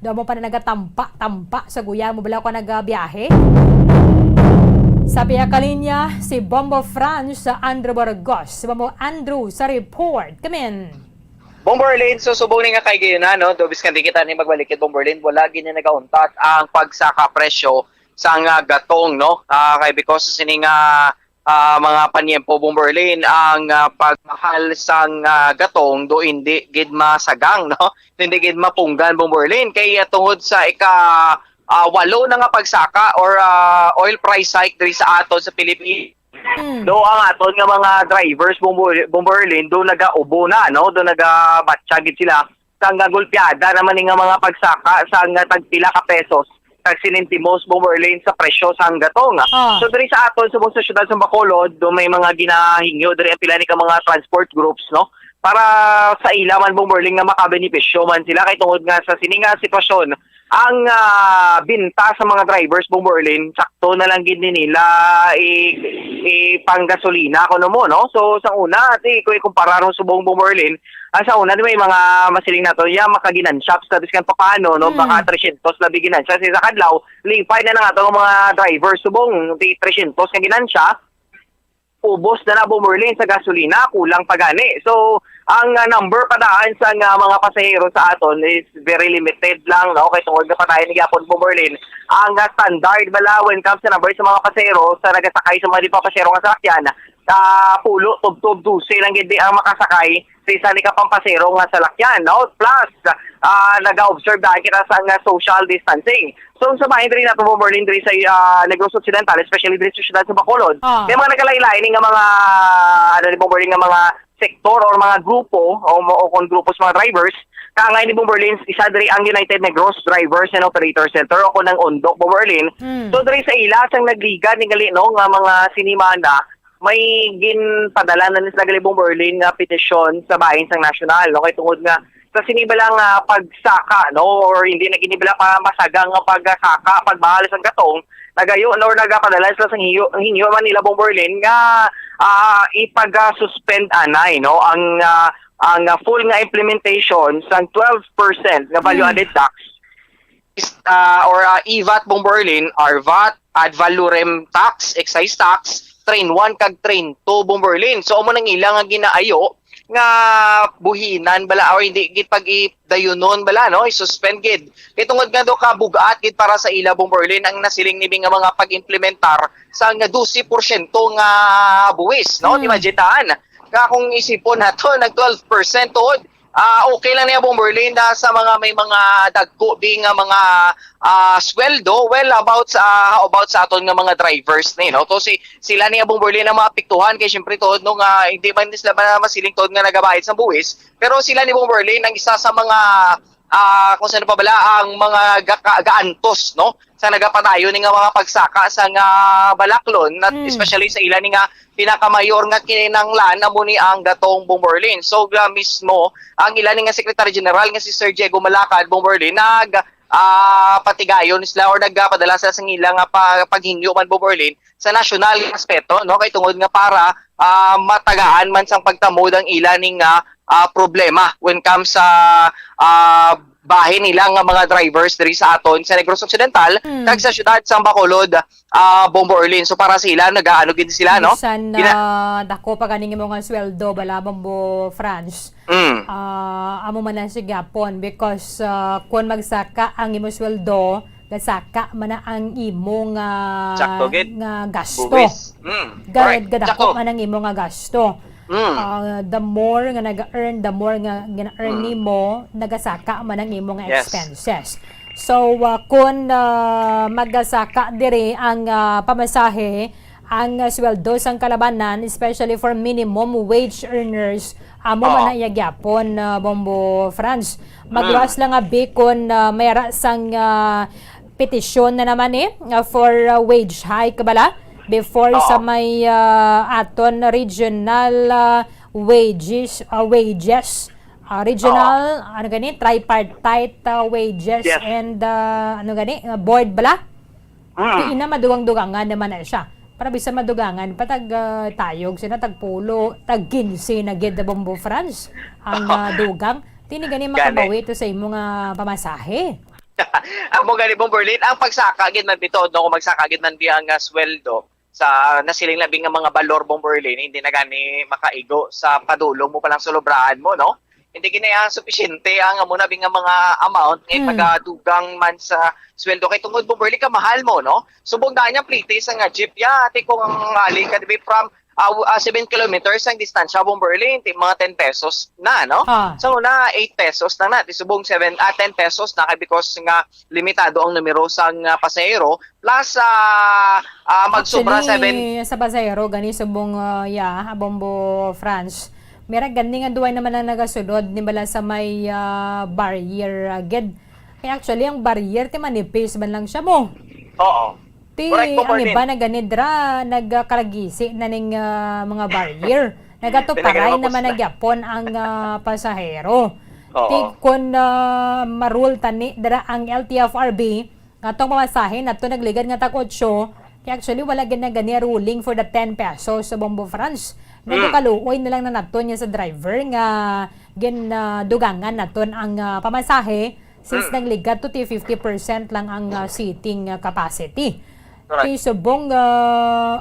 mo pa na nagatampa sa guya mo bala ko nagabiyahe. Sabi kalinya si Bombo France sa Andrew Burgos. Si Bombo Andrew sa report. Come in. Bomberlin, so subong nga kay gayon na, no? Dobis kan kita ni magbalikid Bomberlin, wala gini nagauntat ang pagsaka presyo sa nga gatong, no? Kay because sini nga mga panyempo Bomberlin ang pagmahal sa gatong do hindi gid masagang, no? Hindi gid mapunggan Bomberlin kay tungod sa walo na nga pagsaka or oil price hike diri sa aton sa Pilipinas. Do ang aton nga mga drivers Bomberlin do nagaubo na, no? Do nagabatsyagid sila sa nga gulpiada naman nga mga pagsaka sa nga tagpila ka pesos tag sinintimos Bomberlin sa presyo sa gatong. So diri sa aton sa syudad sa Bacolod do may mga ginahingyo diri pila ni ka mga transport groups, no? Para sa ila man Bomberlin nga makabenepisyo man sila kay tungod nga sa sininga sitwasyon ang binta sa mga drivers Bomberlin sakto na lang gid nila panggasolina kuno mo, no? So sa una ati ko ikumpara ron subong Bomberlin sa una di may mga masiling nato makaginan shops na biskan paano, no? Baka 300 labi ginansya sa kadlaw lingpay na lang ato mga drivers subong 300 nga ginansya ubos na na Bomberlin sa gasolina, kulang pa gani. So, ang number padaan sa mga pasahero sa aton is very limited lang, no? Kaya tungod na pa tayo ni Gapon Bomberlin, ang standard bala when comes sa number sa mga pasahero sa nagasakay sa mga di pa pasahero nga salakyan, pulo, tub-tub, 12 lang gindi ang makasakay sa isa ni kapang pasahero nga salakyan, no? Plus, nag-observe dahil kita sa social distancing. So sa bahin rin natin Bomberlin diri sa Negros Occidental, especially diri sa syudad sa Bacolod, may mga nagalain-lain nga mga ni Bomberlin nga mga sektor or mga grupo o kung grupo sa mga drivers. Kaangay ni Bomberlin isa diri ang United Negros Drivers and Operator Center o kunang Ondok Bomberlin. So diri sa ila sang nagliga ni gali no nga mga sinimana may ginpadala na nila gali Bomberlin nga petisyon sa bahin sang nasyonal, no? Kay tungod nga sa sinibalang pagsaka, no, or hindi na ginibala pa masagang pagsaka pagbahalas ang gatong nagayon or nagapadala sila sa hinyo man nila Bomberlin nga ipag-suspend anay, no, ang full nga implementation sa 12% nga value added tax or EVAT Bomberlin, RVAT, ad valorem tax, excise tax, train 1 kag train 2 Bomberlin. So amo nang ilang nga ginaayo nga buhinan bala or hindi gid pag-idayunon bala, no, i-suspend gid kay tungod nga do ka bugat gid para sa ila Bomberlin ang nasiling nibi nga mga pag-implementar sa nga 12% nga buwis, no? Imagine ka kung isipon nato nag 12% tuod okay lang niya Bomberlin na sa mga may mga dagko di nga mga sweldo well about sa aton nga mga drivers ni, no? To sila niya Bomberlin ang maapektuhan kay syempre tuod no nga hindi man sila masiling tuod nga nagabayad sa buwis pero sila ni Bomberlin ang isa sa mga kung saan pa bala ang mga gaantos, no, sa nagapadayon ni nga mga pagsaka sa nga Balaklon at especially sa ilan ni nga pinakamayor nga kinanglan na muni ang gatong Bomberlin. So mismo ang ilan ni nga Secretary General nga si Sir Diego Malacad Bomberlin patigayon sila or nagpadala sa ilang paghingyo man Bomberlin sa national aspeto, no, kay tungod nga para matagaan man sang pagtamod ang ilan ni nga problema when comes sa bahin nila nga mga drivers diri sa aton sa Negros Occidental kag sa syudad sa Bacolod Bomberlin. So para sila nagaano gid sila, no? San dako pa ganing mo nga sweldo bala Bombo France. Amo man na si Gapon because kun magsaka ang imo sweldo gasaka man na ang imo nga gasto. Dako man ang imo nga gasto. The more nga nag-earn, the more nga gina-earn nimo, nagasaka man ang imo nga Yes. expenses. So kung magasaka dire ang pamasahe, ang sweldo sang kalabanan, especially for minimum wage earners, amo man na gyapon Bombo Franz. Magluwas lang nga kung mayra sang petisyon na naman for wage hike bala before sa may aton regional wages regional ano gani tripartite wages Yes. and ano gani board bala. Ina madugang-dugangan naman na siya. Para bisa madugangan patag tayog sina tagpulo tag 15 na gid Bombo France ang dugang tini gani makabawi to sa imong pamasahe. Amo gani Bomberlin, ang pagsaka gid man bito no kung magsaka gid man ang sweldo sa nasiling labing nga mga balor Bomberlin, hindi na gani makaigo sa padulong mo palang sulubrahan mo, no? Hindi kinaya sufficiente ang amo na nga mga amount ngay pagadugang man sa sweldo kay tungod Bomberlin ka mahal mo, no? Subong na niya plitis ang jeep ya ati kung ang ali ka dibi from 7 kilometers ang distansya Bomberlin, mga 10 pesos na, no? So na 8 pesos na ti subong 10 pesos na kay because nga limitado ang numero sang pasahero plus magsobra 7 Actually, sa pasahero gani subong Bombo France. Mera gani nga duway naman ang nagasunod ni bala sa may barrier ged. Kaya actually ang barrier ti manipis man lang siya mo. Oo. Ti Correct po, ang Berlin. iba na ganidra nagkalagisi na ning mga barrier. Nagatuparay naman nagyapon ang pasahero. Ti kun marul tani dara ang LTFRB ngatong pamasahe nato nagligad nga tag 8. Kaya actually wala gani ruling for the 10 pesos sa Bombo France. Nagkaluoy na lang na naton niya sa driver nga dugangan naton ang pamasahe since nagligat to 50% lang ang seating capacity. Kay subong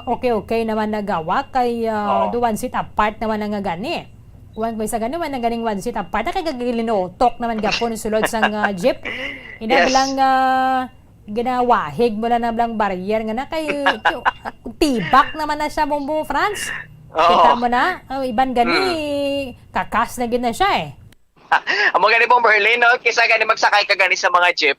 okay naman nagawa kay do one seat apart naman ang gani. May sa gani man ang ganing one seat apart kay gagilinotok naman gapon sulod sang jeep. Inabilang ginawahig mo na nablang barrier nga na kay tibak naman na siya Bombo France. Kita mo na, iban gani kakas na gid na siya Amo gani Bomberlin, no? Kisa gani magsakay ka gani sa mga jeep.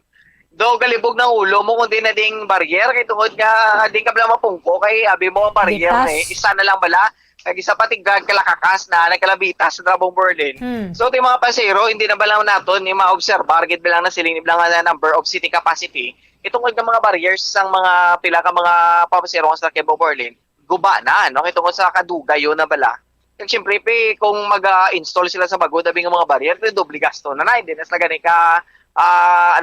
Do galibog ng ulo mo kundi na ding barrier kay tungod nga di ka bala mapungko kay abi mo ang barrier isa na lang bala kag isa pa tigag kalakakas na nagkalabitas sa Bomberlin. So ti mga pasahero hindi na bala naton ni maobserbar gid bilang na siling bilang na number of seating capacity. Itungod nga mga barriers sang mga pila ka mga pasahero sa Bomberlin. Guba na, no? Itungod sa kadugayo na bala. Kaya siyempre, kung mag-install sila sa bago, dabi ng mga barrier, doble gasto na na. Hindi na gani ka,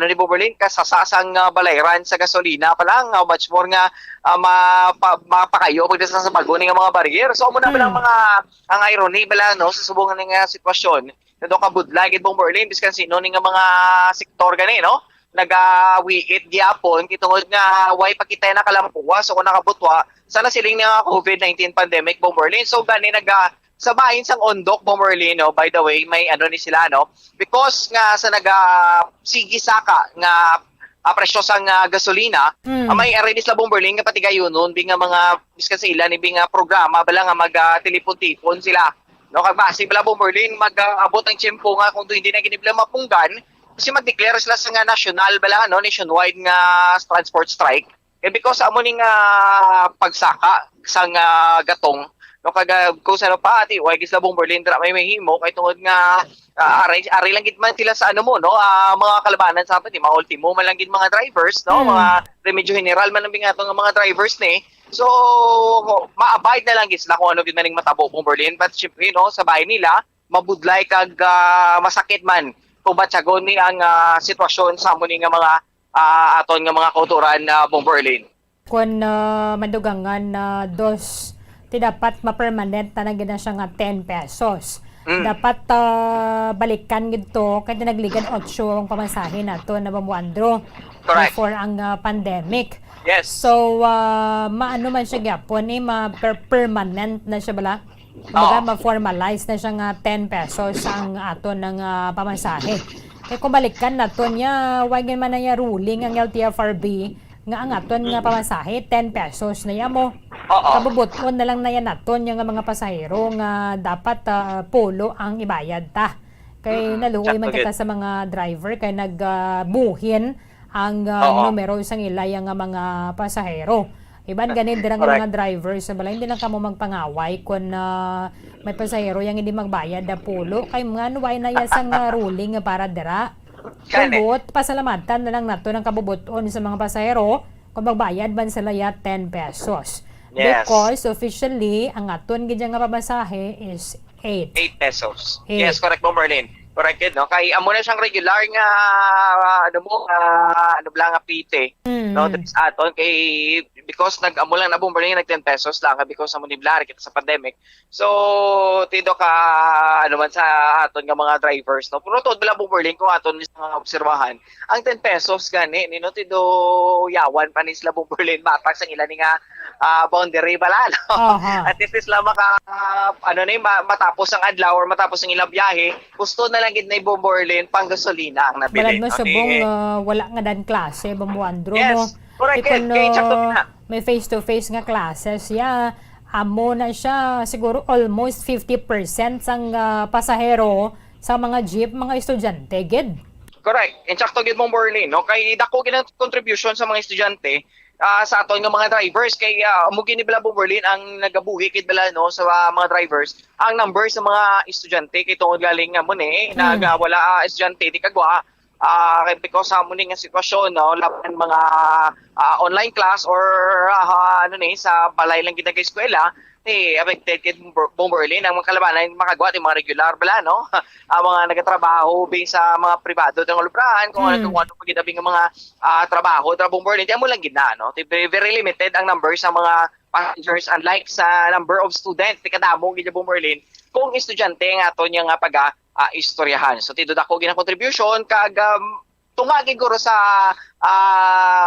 ni Bomberlin, kasasasang balayran sa gasolina pa lang. How much more nga mapakayo pag sa bago ng mga barrier. So, muna ba lang ang irony bala, no? Sa subungan ng sitwasyon. Nado ka budlagid Bomberlin, biskan sino ng mga sektor gani, no? Nagawiit gyapon kitungod nga way pakita na kalampuwa so kung nakabutwa sana siling nga COVID-19 pandemic Bomberlin so gani sabahin sang ondok Bomberlin no by the way may ni sila no because nga sa sigisaka nga presyo sang gasolina may arrenis la Bomberlin nga pati gayon nun binga mga biskan sa ilan ibinga programa bala nga magtilipon-tipon sila no kag base bala Bomberlin mag-abot ang tiyempo nga kung hindi na ginibla mapunggan kasi mag-declare sila sa nga national bala no nationwide nga transport strike because amo ning pagsaka sang gatong no kaga kung sa pa ati way gisla Bomberlin dra may mahimo kay tungod nga ari lang gid man sila sa mo no mga kalabanan sa pati mga ultimo man lang gid mga drivers no mga remedyo general man lang bingato nga mga drivers ni so ma-abide na lang gid sila kung ano gid maning matabo Bomberlin but syempre no sa bahay nila mabudlay kag masakit man tubatsagon ni ang sitwasyon sa amo ni nga mga aton nga mga kauturan na Bomberlin. Kung madugangan dos ti dapat ma-permanent na gina siya nga 10 pesos. Dapat balikan gito kaya nagligan 8 ang pamasahe nato na Bamuandro before ang pandemic. Yes. So maano man siya gyapon ma-permanent na siya bala. Ma-formalize na siya nga 10 pesos ang aton ng pamasahe. Kaya kung balikan na to niya, wag man na niya ruling ang LTFRB nga ang aton nga pamasahe 10 pesos na yan mo. kabubuton na lang na yan naton yung mga pasahero nga dapat polo ang ibayad ta. Kay naluoy man kita sa mga driver kay nagbuhin ang numero isang ilay nga mga pasahero. Iban ganit din ang mga drivers sa balay hindi lang kamo magpangaway kung may pasahero yang hindi magbayad na polo kay mga nuway na yasang ruling para dira. Kubot, pasalamatan na lang nato ng kabubuton sa mga pasahero kung magbayad man sila ya 10 pesos. Yes. Because officially, ang aton gid nga pamasahe is 8. 8 pesos. 8. Yes, correct mo, Merlin. Correct yun, no? Kay amo na siyang regular nga ano blang nga pite. No, that's aton kay because nag-amo lang na Bomberlin nag 10 pesos lang because amo niblar kita sa pandemic. So tido ka ano man sa aton nga mga drivers, no. Pero tod bala Bomberlin kung aton nga obserbahan, ang 10 pesos gani nino tido yawan pa ni sila Bomberlin matag sa ila ni nga boundary bala, no. At least lang maka matapos ang adlaw or matapos ang ilang biyahe, gusto na lang gid na Bomberlin pang gasolina ang nabili. Balad mo subong wala nga dan klase Bomboandro Yes. mo. Correct. May face-to-face nga classes amo na siya siguro almost 50% sang pasahero sa mga jeep, mga estudyante gid. Correct. And sakto gid mong Berlin, no? Kay dako gid ang contribution sa mga estudyante sa aton nga mga drivers kay amo gini bala Berlin ang nagabuhi kid bala no sa mga drivers ang number sa mga estudyante kay tungod galing nga mo ni wala estudyante di kagwa because sa mo nga sitwasyon no laban mga online class or sa balay lang kita kay eskwela affected kid Bomberlin ang mga kalabanan makagawa ti mga regular bala no ang mga nagatrabaho bin sa mga pribado ng lubrahan kung ano pagidabing nga mga trabaho Bomberlin di mo lang gid na no very, very limited ang number sa mga passengers unlike sa number of students ti kadamo gid Bomberlin kung estudyante nga aton nga istoryahan. So tidod ako ginang contribution kag tungagin guro sa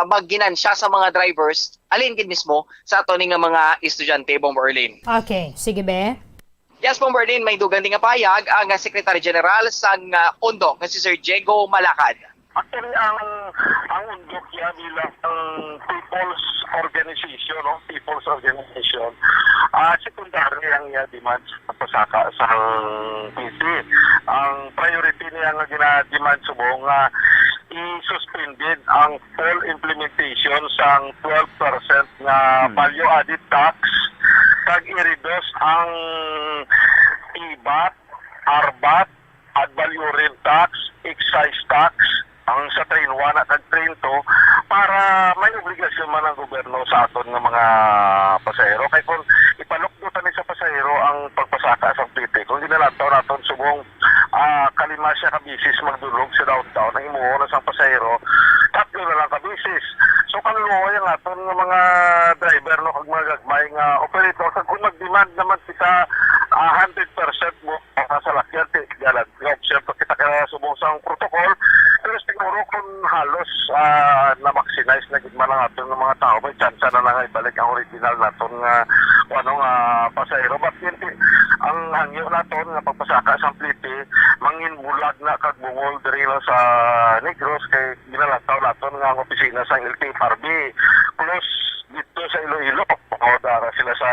magginansya sa mga drivers alin gid mismo sa aton nga mga estudyante Bomberlin. Okay, sige be. Yes, Bomberlin, may dugan din nga payag ang Secretary General sa UNDOC nga si Sir Diego Malacad. Actually, ang UNDOC yan bilang people's organization, no? People's organization. Secondary ang demands sa pasaka sa PC. Ang priority niya nga gina-demand subong nga i-suspended ang full implementation sa 12% nga value added tax kag i-reduce ang IBAT, ARBAT, ad valorem tax, excise tax ang sa train 1 at train 2 para may obligasyon man ang gobyerno sa aton nga mga pasahero kay kung ipalukdutan ni sa pasahero ang pagpasaka sa PT kung ginalantaw naton subong kalima siya ka bisis magdulog sa downtown ang imuho na sa pasahero tatlo na lang ka bisis so kanuloy ang aton nga mga driver no kag mga gagmay nga operator kag kung mag-demand naman kita 100% mo sa lakyan galag observe kita kaya subong sa protocol pero siguro kung halos na-maximize na gitman ang aton ng mga tao may chance na lang ibalik ang original naton nga pasahero but hindi ang hangyo naton nga pagpasaka sa plite mangin bulag na kag bungol diri sa Negros kay ginalantaw naton nga ang opisina sa LTFRB close dito sa Iloilo o dara sila sa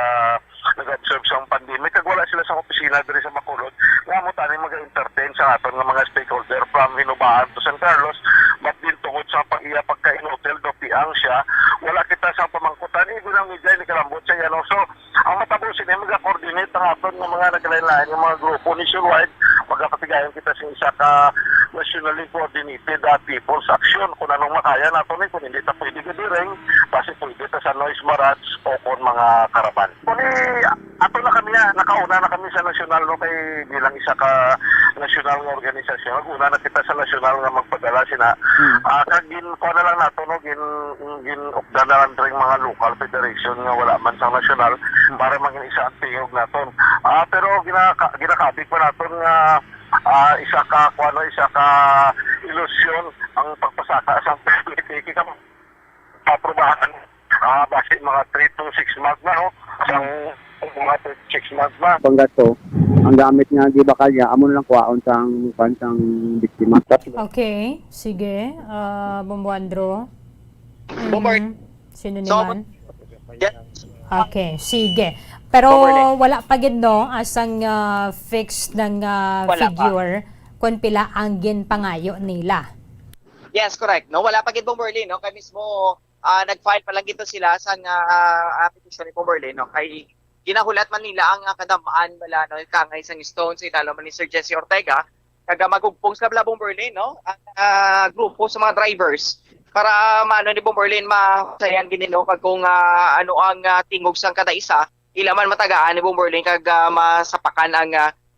nag-observe sa pandemic kag wala sila sa opisina diri sa Bacolod nga mo tani mag-entertain sa aton nga mga stakeholder from Hinubaan to San Carlos but din tungod sa pag-iya pagka-in-hotel do piang siya wala kita sa pamangkutan ginang media ni kalambot sa yan so ang matabusin ay mag-coordinate ang aton nga mga naglain-lain nga mga grupo nationwide magkapatigayon kita sa isa ka nationally coordinated people's action kung anong makaya natin kung hindi ta pwede gadireng kasi pwede ta sa noise marats o kung mga karaban kung ato na kami nakauna na kami sa national no kay bilang isa ka national nga organisasyon naguna na kita sa national nga magpadala sina kag ko na lang nato no gin updan na lang ring mga local federation nga wala man sa national para maging isa ang tingog naton pero ginakabig pa naton nga isa ka ilusyon ang pagpasaka sa PLTK ka aprobahan base mga 3 to 6 months na no ang mga 6 months na panggato ang gamit nga gibakal niya amo lang kuhaon sang pansang biktima. Okay, sige. Bomboandro. Sino So, naman? Okay, sige. Pero wala pa gid no asang fixed ng Wala figure kung pila ang ginpangayo nila. Yes, correct. No, wala pa gid Bomberlin, no. Kay mismo nag-file pa lang gito sila sa application ni Bomberlin, no. Kay ginahulat man nila ang kadamaan bala no kangay sang Stones italo man ni Sir Jesse Ortega kaga magugpong sa Bomberlin, no. Ang grupo sa mga drivers para maano ni Bomberlin masayan gini no kag kung ano ang tingog sang kada isa ilaman matagaan ni Bomberlin kag masapakan ang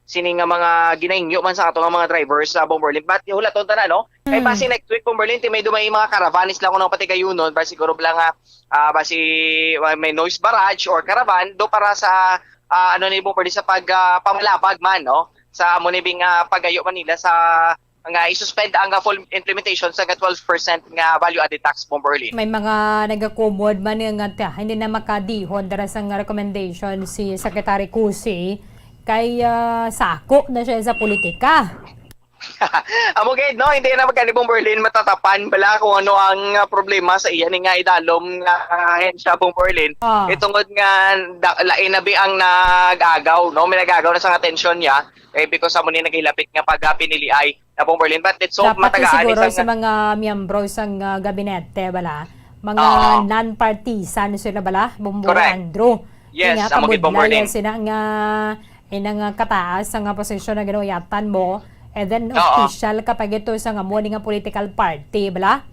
sining nga mga ginainyo man sa ato nga mga drivers sa Bomberlin. But hulaton ta na no. Kay basi next week Bomberlin may dumay mga caravanis lang kuno pati kayunon para siguro bala nga basi may noise barrage or caravan do para sa ano ni Bomberlin sa pag pamalabag man no sa amo ni bing pagayo Manila sa nga isuspend ang full implementation sa 12% nga value added tax Bomberlin. May mga nagakumod man nga hindi na makadihon dara sang recommendation si Secretary Cusi kay sako na siya sa politika. Amo gid no, hindi na magkani Bomberlin matatapan bala kung ano ang problema sa iya ni nga idalom nga hensya Bomberlin. Itungod nga lain na bi ang nag-agaw no, may nag-agaw na sa atensyon niya because amo ni naghilapit nga pag pinili ay na Bomberlin, but it's so matagaan siguro sa mga miyembro sang gabinete bala mga non-partisan sila bala Bombo Andrew. Yes, amo gid Bomberlin. Sina nga inang kataas sa nga posisyon na ginuyatan mo. And then official kapag ito sa nga morning nga political party, bala?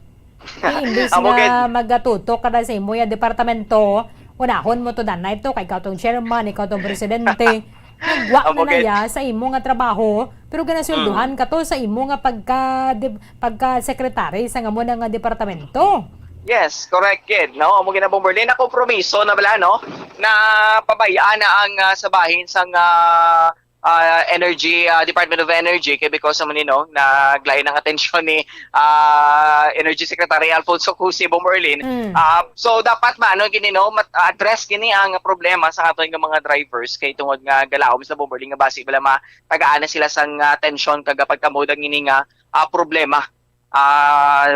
Imbis na magatutok ka na sa imo yung departamento, unahon mo to danay to, kay ikaw tong chairman, ikaw tong presidente, nagwa na ya sa imo nga trabaho, pero ganasulduhan ka to sa imo nga pagka-secretary sa nga mo nga departamento. Yes, correct kid. No, amo gina Bomberlin na kompromiso na bala no na pabayaan na ang sabahin sang Energy Department of Energy kay because sa manino naglain ng atensyon ni Energy Secretary Alfonso Cusi Bomberlin. So dapat maano gini no address gini ang problema sa aton nga mga drivers kay tungod nga galaom sa Bomberlin nga basi bala matagaan na sila sang atensyon kag pagkamod ang ini nga problema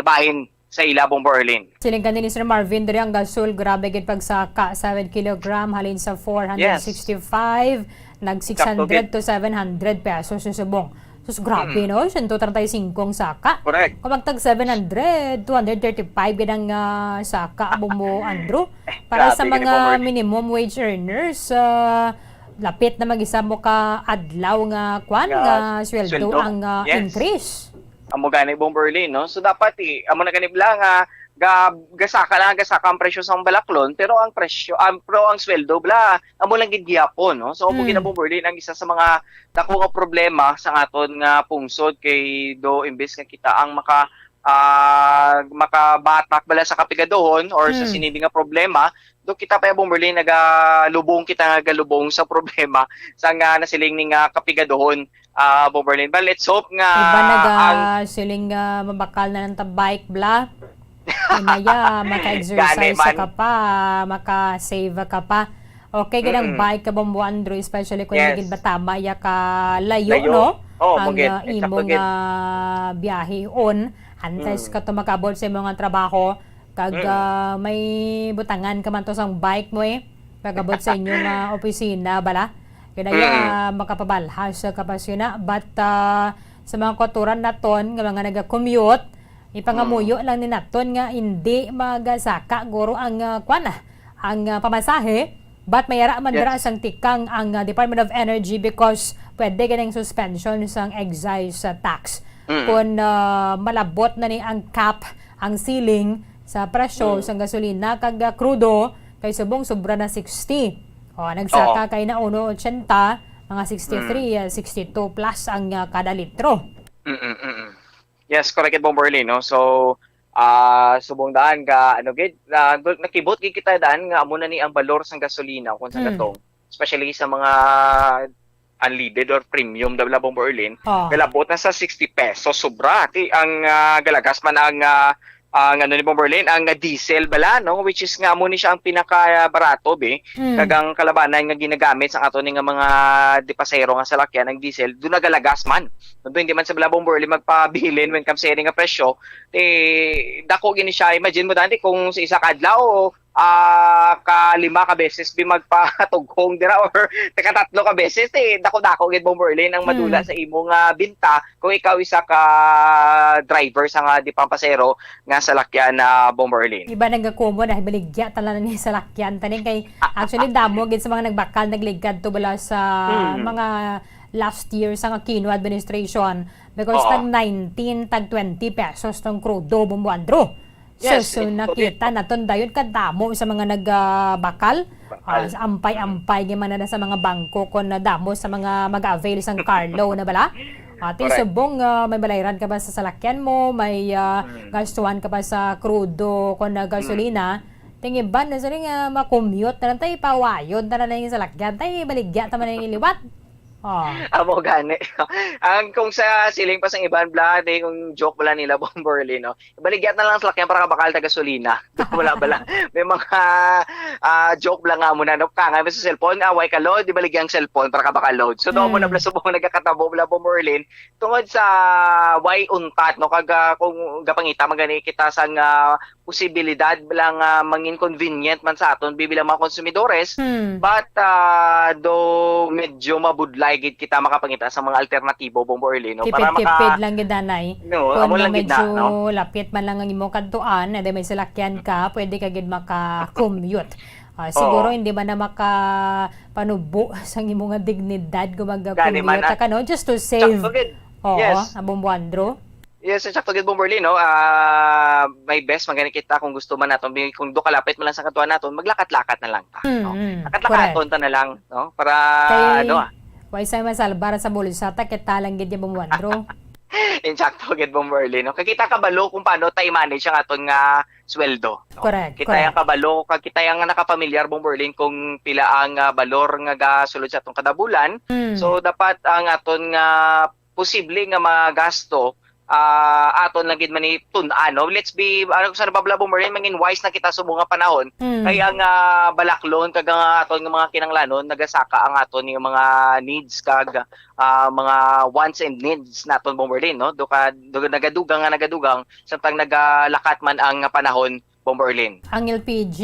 bahin sa ila Bomberlin. Siling kanil ni Sir Marvin diri ang gasol grabe gid pagsaka 7 kg halin sa 465 nag 600 to 700 pesos sa subong. So grabe no, 135 saka. Correct. Kung magtag 700, 235 gid ang saka Bombo Andrew. Para sa mga minimum wage earners, lapit na mag-isa mo ka adlaw nga kwan nga sweldo ang increase. Amo gani Bomberlin no. So dapat amo na kanibla nga gasaka ang presyo sa Balaklon pero ang presyo pero ang sweldo bla amo lang gid gyapon no. So amo gina Bomberlin ang isa sa mga dako nga problema sa aton nga pungsod kay do imbes nga kita ang makabatak bala sa kapigadohon or sa sinibi nga problema do kita pa Bomberlin nagalubong kita galubong sa problema sa nga nasiling ning kapigadohon Bomberlin. But let's hope nga iba siling mabakal na ng bike bla. Inaya, maka-exercise ka pa, maka-save ka pa. Okay, ganang bike ka Bombo Andrew, especially kung naging batama ya ka layo, no? Ang imong biyahe on. Antes ka to makabot sa imong trabaho. Kag may butangan ka man to sang bike mo pagabot sa inyong opisina, bala. Kaya makapabalhas ka pa siya. But sa mga kuturan naton, nga mga nag-commute, ipangamuyo lang ni naton nga hindi magasaka guro ang ang pamasahe but mayara man dira sang tikang ang Department of Energy because pwede ganang suspension sang excise tax kung malabot na ni ang cap ang ceiling sa presyo sang gasolina kag krudo kay subong sobra na 60 nagsaka kay na 1.80 mga 63 62 plus ang kada litro. Yes, correct Bomberlin no. So subong daan ka nakibot gid kita daan nga amo na ni ang balor sang gasolina kung sa gatong especially sa mga unleaded or premium dabla Bomberlin galabot na sa 60 pesos sobra ang galagas man ang ano ni Bomberlin ang diesel bala no which is nga amo ni siya ang pinaka barato kagang kalabanan nga ginagamit sa ato ni nga mga pasahero nga salakyan ang diesel do nagalagas man hindi man sa bala Bomberlin magpabilin when comes sa nga presyo dako gini siya imagine mo dati kung sa isa ka adlaw ka-5 ka beses bi magpatughong dira or teka-3 ka beses dako-dako gid Bomberlin ang madula sa imong binta kung ikaw isa ka driver sa nga di pampasero nga salakyan na Bomberlin. Iba nagakumo na baligya talaga ni sa lakyan tani kay actually damo gid sa mga nagbakal nagligad to bala sa mga last year sa nga Aquino administration because tag 19 tag 20 pesos tong crudo Bomboandro. So nakita naton dayon kadamo sa mga nagbakal ampay-ampay gyud na sa mga bangko kon damo sa mga mag-avail sang car loan na bala. Ati subong may balayran ka ba sa salakyan mo, may gastuhan ka ba sa crudo kon gasolina. Tingiban na sa nga ma-commute na lang tayo pawayod na lang yung salakyan tayo baligya ta man yung iliwat. Amo gani. Ang kung sa siling pa sang iban bla, kung joke bala nila Bomberlin, no. Baligyat na lang sa lakyan para kabakal ta gasolina. Wala bala. May mga joke bla nga muna no kangay mo sa cellphone, way ka load, di baligyan cellphone para kabakal load. So do mo na bla subong nagakatabo bla Bomberlin tungod sa way untat no kag kung gapangita magani kita sang posibilidad lang mangin convenient man sa aton bibilang mga konsumidores but do medyo mabudlay gid kita makapangita sa mga alternatibo Bomberlin no para tipid lang gid danay no, kung lang gid medyo na, no? lapit man lang ang imong kadtuan edi may salakyan ka pwede ka gid maka-commute. Siguro hindi ba na makapanubo sa imong dignidad kung mag-commute ka no just to save. Yes. Bomboandro. Yes, sakto gid Bomberlin no. May best magani kita kung gusto man naton kung do kalapit man lang sa katuan naton maglakat-lakat na lang ta no. Lakat-lakaton ta na lang no para ano Why sa masalbar sa bulsa ta kita lang gid Bomboandro. Insakto gid Bomberlin no. Kay kita kabalo kung paano ta i-manage ang aton nga sweldo. No? Correct. Kita yang kabalo kag kita yang nakapamilyar Bomberlin kung pila ang balor nga gasulod sa atong kada bulan. So dapat ang aton nga posible nga magasto aton lang gid man ni tun-ano. Let's be sa nababla Bomberlin mangin wise na kita subong nga panahon. Kay ang balaklon kag ang aton nga mga kinanglanon nagasaka ang aton nga mga needs kag mga wants and needs naton Bomberlin no. Nagadugang samtang nagalakat man ang panahon Bomberlin. Ang LPG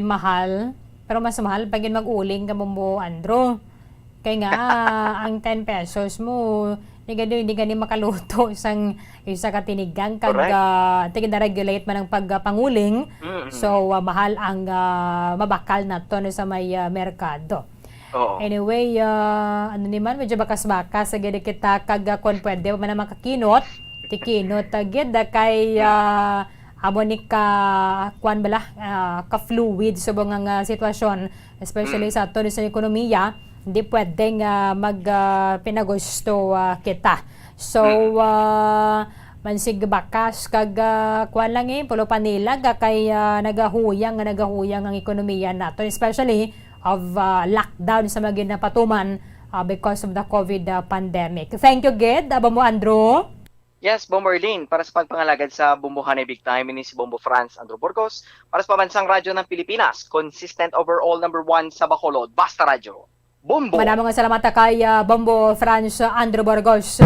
mahal pero mas mahal pag mag-uling ka Bomboandro. Kaya nga ang 10 pesos mo hindi gani makaluto isang isa ka tinigang kag regulate man ang pagpanguling. So mahal ang mabakal nato sa may merkado. Anyway, ano naman medyo bakas-bakas sa gid kita kag kon pwede man na makakinot tikinot gid kay amo ni kuan bala ka fluid subong ang sitwasyon especially sa ato sa ekonomiya. Hindi pwedeng pinagusto kita. So, mansig bakas kag kuan lang pulo panilag kay nagahuyang ang ekonomiya nato especially of lockdown sa mga ginapatuman because of the COVID pandemic. Thank you gid Bomboandro. Yes, Bomberlin, para sa pagpangalagad sa Bumbuhanay Big Time, ini si Bombo Franz Andrew Burgos, para sa Pambansang Radyo ng Pilipinas, consistent overall #1 sa Bacolod, Basta Radyo. Bombo. Maraming salamat kay Bombo Franz Andrew Burgos.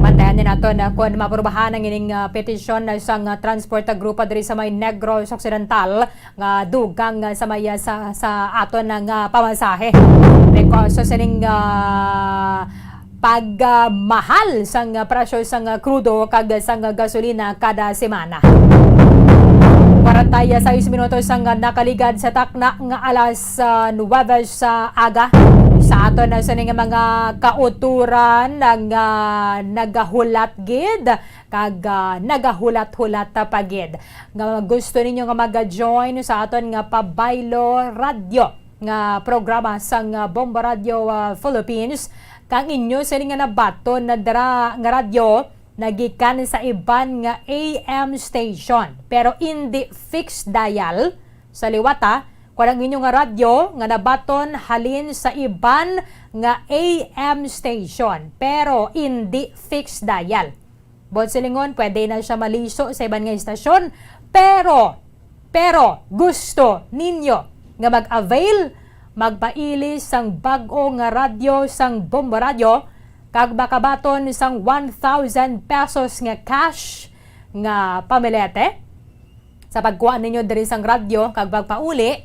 Mantayan din nato na kung maprubahan ang ining petisyon na isang transport grupo diri sa may Negros Occidental nga dugang sa may sa aton ng pamasahe. Because sa sining pagmahal sang presyo sang crudo kag sang gasolina kada semana. 46 minutos ang nakaligad sa takna nga alas 9 sa aga. Sa aton na sa mga kauturan ng nagahulat gid kag nagahulat-hulat pagid. Nga gusto ninyo nga mag-join sa aton nga Pabaylo Radio nga programa sang Bombo Radio Philippines kang inyo sa nga nabaton na dara nga radyo nagikan sa iban nga AM station pero hindi fixed dial sa liwata kung ang inyong radyo nga nabaton halin sa iban nga AM station pero hindi fixed dial. Bot silingon pwede na siya maliso sa iban nga istasyon pero gusto ninyo nga mag-avail magpailis sang bag-o nga radyo sang Bombo Radio kag makabaton sang 1,000 pesos nga cash nga pamilete Sa pagkuha ninyo diri sang radyo kag pagpauli,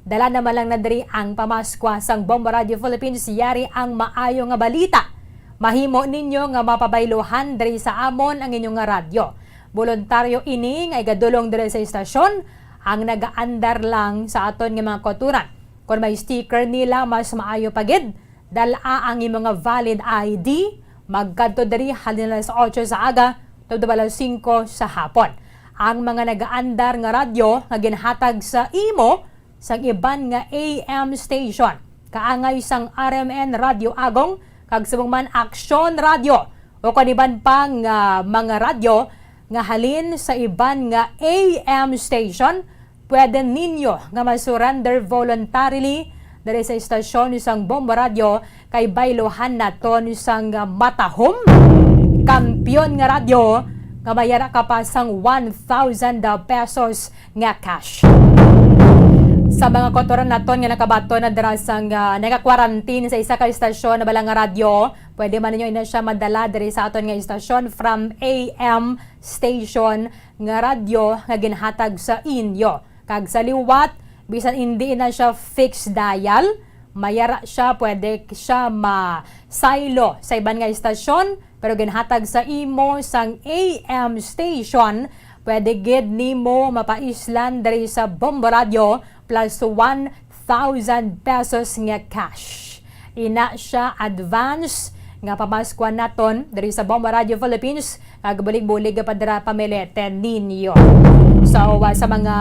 dala naman lang na diri ang pamaskwa sang Bombo Radio Philippines yari ang maayo nga balita. Mahimo ninyo nga mapabaylohan diri sa amon ang inyong nga radyo. Voluntaryo ini nga igadulong diri sa istasyon ang nagaandar lang sa aton nga mga koturan. Kung may sticker nila mas maayo pagid, dala ang imong mga valid ID, magkadto diri halin alas 8 sa aga, tubdo alas 5 sa hapon. Ang mga nagaandar nga radyo nga ginhatag sa imo sang iban nga AM station, kaangay sang RMN Radio Agong, kag subong man Action Radio o kaniban pang mga radyo nga halin sa iban nga AM station, pwede ninyo nga ma-surrender voluntarily dali sa istasyon isang Bombo Radio kay baylohan naton isang matahom kampiyon nga radyo nga mayara ka pa sang 1,000 pesos nga cash. Sa mga kotoran naton nga nakabato na dira sang naka-quarantine sa isa ka istasyon na balang nga radyo, pwede man ninyo ina siya madala diri sa aton nga istasyon from AM station nga radyo nga ginhatag sa inyo. Kag sa liwat, bisan hindi na siya fixed dial, mayara siya, pwede siya ma-silo sa iban nga istasyon, pero ginhatag sa imo sang AM station, pwede gid nimo mapaislan diri sa Bombo Radio plus 1,000 pesos nga cash. Ina siya advance nga pamaskuan naton diri sa Bombo Radio Philippines, kag bulig-bulig pa dira pamileten ninyo. So sa mga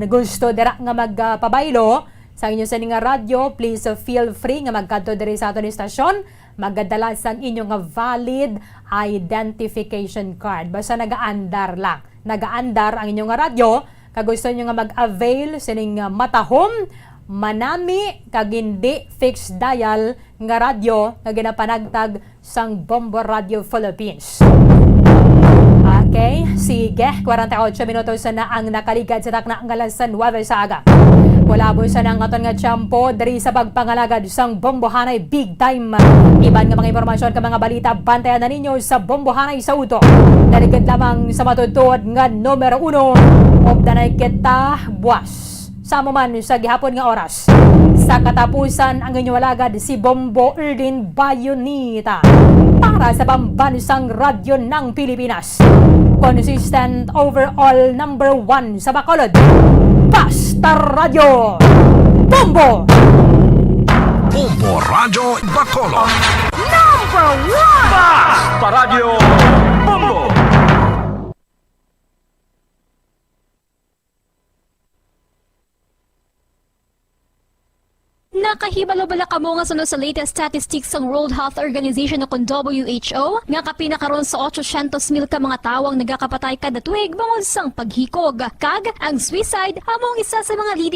gusto dira nga magpabaylo sa inyo sa nga radyo, please feel free nga magkadto diri sa aton istasyon, magdala sang inyo nga valid identification card. Basta nagaandar lang. Nagaandar ang inyong nga radyo, kag gusto nyo nga mag-avail sining matahom, manami, kag hindi fixed dial nga radyo nga ginapanagtag sang Bombo Radio Philippines. Okay, sige, 48 minutos na ang nakaligad sa takna ng alas 9 sa aga. Wala po sa nang aton nga tiyempo dari sa pagpangalagad sang Bombohanay Big Time. Iban nga mga impormasyon ka mga balita, bantayan na ninyo sa Bombohanay sa uto. Naligid lamang sa matutod nga numero 1 of danay kita buwas. Samo man sa gihapon nga oras. Sa katapusan ang inyong alagad si Bombo Erdin Bayonita para sa pambansang radyo ng Pilipinas. Consistent overall number 1 sa Bacolod. Basta Radio Bombo! Bombo Radio Bacolod. Number 1! Basta Radio Bombo! Nakahibalo-bala kamo nga sunod sa latest statistics ng World Health Organization o WHO nga kapinakaron sa 800,000 ka mga tawang nagakapatay kada tuig bangod sang paghikog. Kag ang suicide among isa sa mga leading